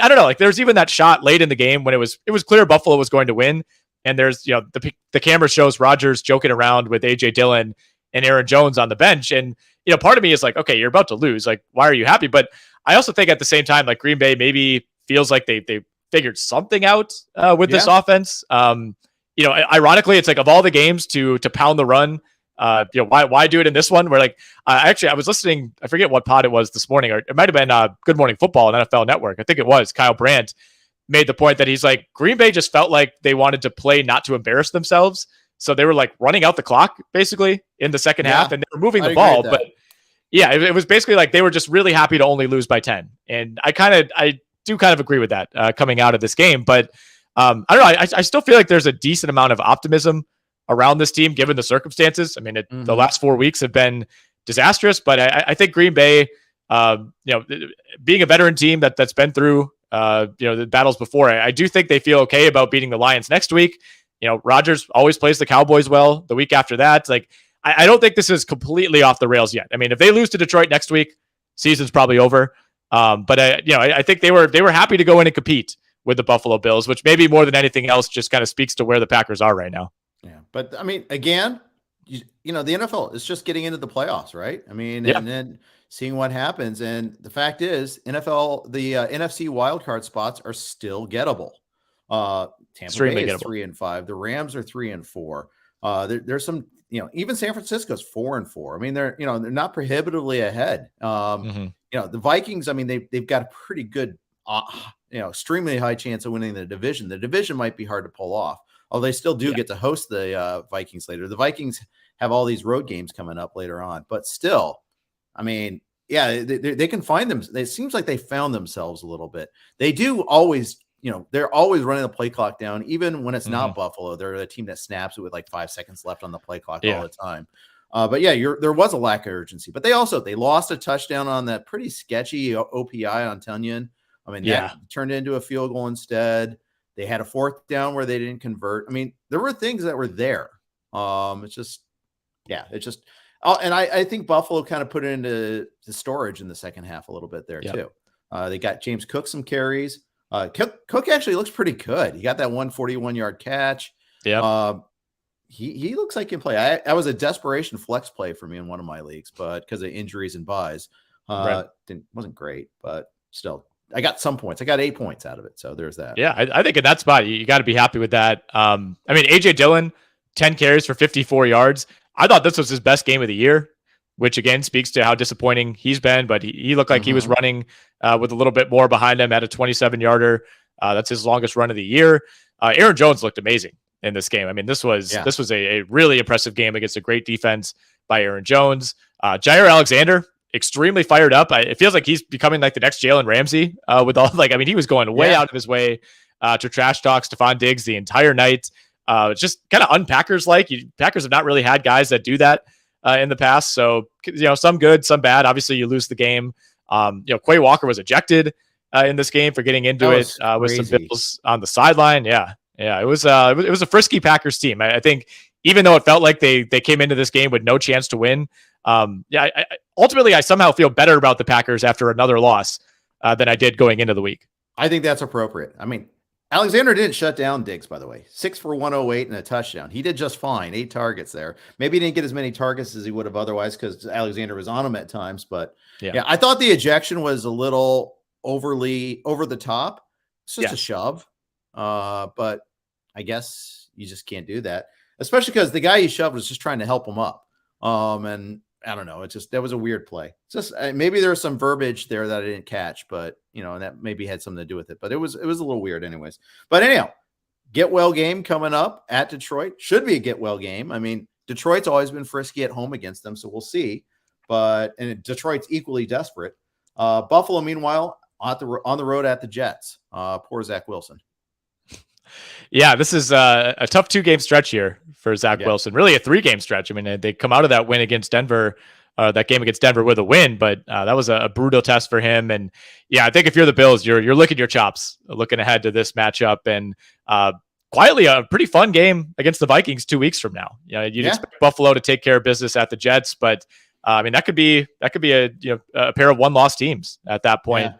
don't know. Like, there's even that shot late in the game when it was clear Buffalo was going to win. And there's, the camera shows Rodgers joking around with AJ Dillon and Aaron Jones on the bench. And, part of me is like, okay, you're about to lose. Like, why are you happy? But I also think at the same time, like, Green Bay maybe feels like they figured something out with this offense. Ironically, it's like, of all the games to pound the run, why do it in this one? Where, like, I was listening, I forget what pod it was this morning, or it might have been Good Morning Football on NFL Network. I think it was Kyle Brandt made the point that he's like, Green Bay just felt like they wanted to play not to embarrass themselves. So they were like running out the clock basically in the second half, and they were moving the ball. But yeah, it was basically like they were just really happy to only lose by 10. And I do kind of agree with that coming out of this game. But I don't know. I still feel like there's a decent amount of optimism around this team, given the circumstances. I mean, the last 4 weeks have been disastrous, but I think Green Bay, being a veteran team that's been through, the battles before, I do think they feel okay about beating the Lions next week. Rodgers always plays the Cowboys well. The week after that, like, I don't think this is completely off the rails yet. I mean, if they lose to Detroit next week, season's probably over. But I think they were happy to go in and compete with the Buffalo Bills, which maybe more than anything else just kind of speaks to where the Packers are right now. Yeah, but I mean, again, the NFL is just getting into the playoffs, right? I mean, and then seeing what happens. And the fact is, the NFC wildcard spots are still gettable. Tampa Bay is 3-5. The Rams are 3-4. There's some, even San Francisco's 4-4. I mean, they're not prohibitively ahead. The Vikings, I mean, they've got a pretty good, extremely high chance of winning the division. The division might be hard to pull off. Although they still do get to host the Vikings later. The Vikings have all these road games coming up later on. But still, I mean, they can find them. It seems like they found themselves a little bit. They do always, they're always running the play clock down. Even when it's not Buffalo, they're a team that snaps it with like 5 seconds left on the play clock all the time. But there was a lack of urgency. But they lost a touchdown on that pretty sketchy OPI on Tonyan. I mean, that turned into a field goal instead. They had a 4th down where they didn't convert. I mean, there were things that were there. And I think Buffalo kind of put it into the storage in the second half a little bit there too. They got James Cook some carries. Cook actually looks pretty good. He got that 141-yard catch. Yeah. He looks like he can play. I was a desperation flex play for me in one of my leagues, but because of injuries and buys, wasn't great, but still. I got some points. I got 8 points out of it. So there's that. Yeah, I think in that spot, you got to be happy with that. I mean, AJ Dillon, 10 carries for 54 yards. I thought this was his best game of the year, which again speaks to how disappointing he's been. But he looked like he was running with a little bit more behind him at a 27-yarder. That's his longest run of the year. Aaron Jones looked amazing in this game. I mean, this was a really impressive game against a great defense by Aaron Jones. Jair Alexander, extremely fired up. It feels like he's becoming like the next Jalen Ramsey with all he was going way out of his way to trash talk Stephon Diggs the entire night. Just kind of unpackers like. Packers have not really had guys that do that in the past. So, some good, some bad. Obviously, you lose the game. Quay Walker was ejected in this game for getting into it with some Bills on the sideline. Yeah. It was a frisky Packers team. I think even though it felt like they came into this game with no chance to win, ultimately, I somehow feel better about the Packers after another loss than I did going into the week. I think that's appropriate. I mean, Alexander didn't shut down Diggs, by the way. 6 for 108 and a touchdown. He did just fine. 8 targets there. Maybe he didn't get as many targets as he would have otherwise because Alexander was on him at times. But I thought the ejection was a little overly over the top. It's just a shove. But I guess you just can't do that. especially because the guy he shoved was just trying to help him up. And I don't know. That was a weird play. It's just maybe there was some verbiage there that I didn't catch, but and that maybe had something to do with it. But it was a little weird, anyways. But anyhow, get well game coming up at Detroit. Should be a get well game. I mean, Detroit's always been frisky at home against them, so we'll see. And Detroit's equally desperate. Buffalo, meanwhile, on the road at the Jets. Poor Zach Wilson. Yeah, this is a tough 2-game stretch here for Zach Wilson. Really a 3-game stretch. I mean, they come out of that win against Denver, that game against Denver with a win, but that was a brutal test for him. And yeah, I think if you're the Bills, you're licking your chops, looking ahead to this matchup, and quietly a pretty fun game against the Vikings 2 weeks from now. You'd expect Buffalo to take care of business at the Jets, but I mean that could be a pair of 1-loss teams at that point,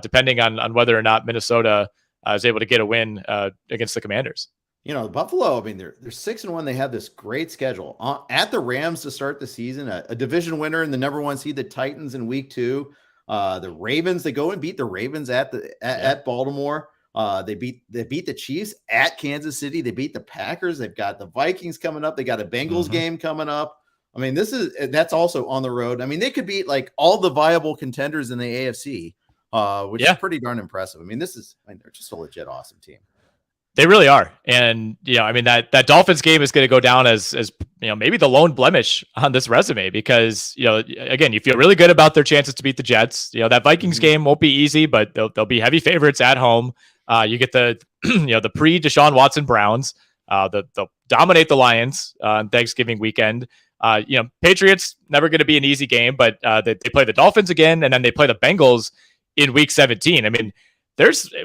depending on whether or not Minnesota is able to get a win against the Commanders. Buffalo, I mean, they're 6-1. They have this great schedule at the Rams to start the season, a division winner and the number 1 seed, the Titans in week 2. The Ravens, they go and beat the Ravens at Baltimore. They beat the Chiefs at Kansas City. They beat the Packers. They've got the Vikings coming up. They got a Bengals game coming up. I mean, that's also on the road. I mean, they could beat like all the viable contenders in the AFC. Which is pretty darn impressive. I mean, they're just a legit awesome team. They really are. And, I mean, that Dolphins game is going to go down as maybe the lone blemish on this resume because, again, you feel really good about their chances to beat the Jets. That Vikings game won't be easy, but they'll be heavy favorites at home. You get the, the pre-Deshaun Watson Browns. They'll dominate the Lions on Thanksgiving weekend. Patriots, never going to be an easy game, but they play the Dolphins again, and then they play the Bengals in week 17. I mean,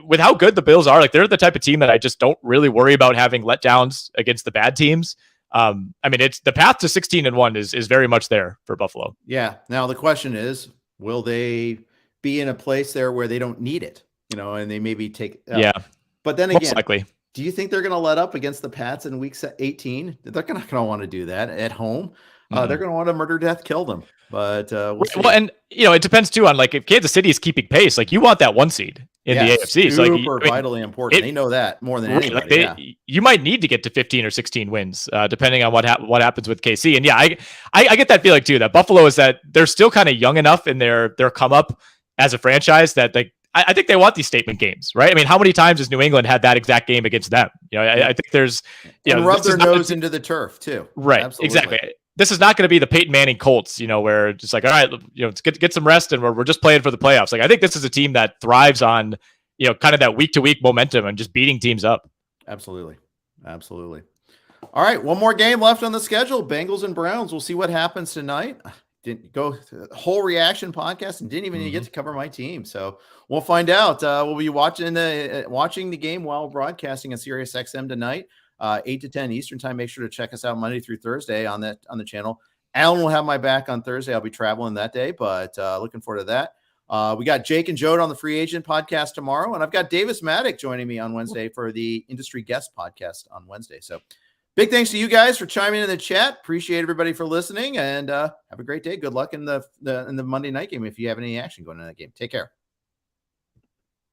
with how good the Bills are, like they're the type of team that I just don't really worry about having letdowns against the bad teams. I mean, it's the path to 16-1 is very much there for Buffalo. Yeah. Now the question is, will they be in a place there where they don't need it? And they maybe take. But then again, most likely. Do you think they're going to let up against the Pats in week 18? They're not going to want to do that at home. They're going to want to murder, death, kill them. But well, and it depends too on like if Kansas City is keeping pace, like you want that 1 seed in the AFC. So super vitally important. They know that more than anybody. You might need to get to 15 or 16 wins, depending on what happens with KC. And I get that feeling too. That Buffalo is that they're still kind of young enough in their come up as a franchise that I think they want these statement games, right? I mean, how many times has New England had that exact game against them? I think there's and rub their nose into the turf too. Right, absolutely. Exactly. This is not going to be the Peyton Manning Colts, where it's like, all right, let's get some rest and we're just playing for the playoffs. Like, I think this is a team that thrives on, kind of that week to week momentum and just beating teams up. Absolutely. All right. One more game left on the schedule. Bengals and Browns. We'll see what happens tonight. Didn't go the whole reaction podcast and didn't even get to cover my team. So we'll find out. We'll be watching the game while broadcasting on Sirius XM tonight. 8 to 10 Eastern time. Make sure to check us out Monday through Thursday on the channel. Alan will have my back on Thursday. I'll be traveling that day, but looking forward to that. We got Jake and Jode on the Free Agent podcast tomorrow, and I've got Davis Maddock joining me on Wednesday for the Industry Guest podcast on Wednesday. So big thanks to you guys for chiming in the chat. Appreciate everybody for listening, and have a great day. Good luck in the Monday night game if you have any action going in that game. Take care.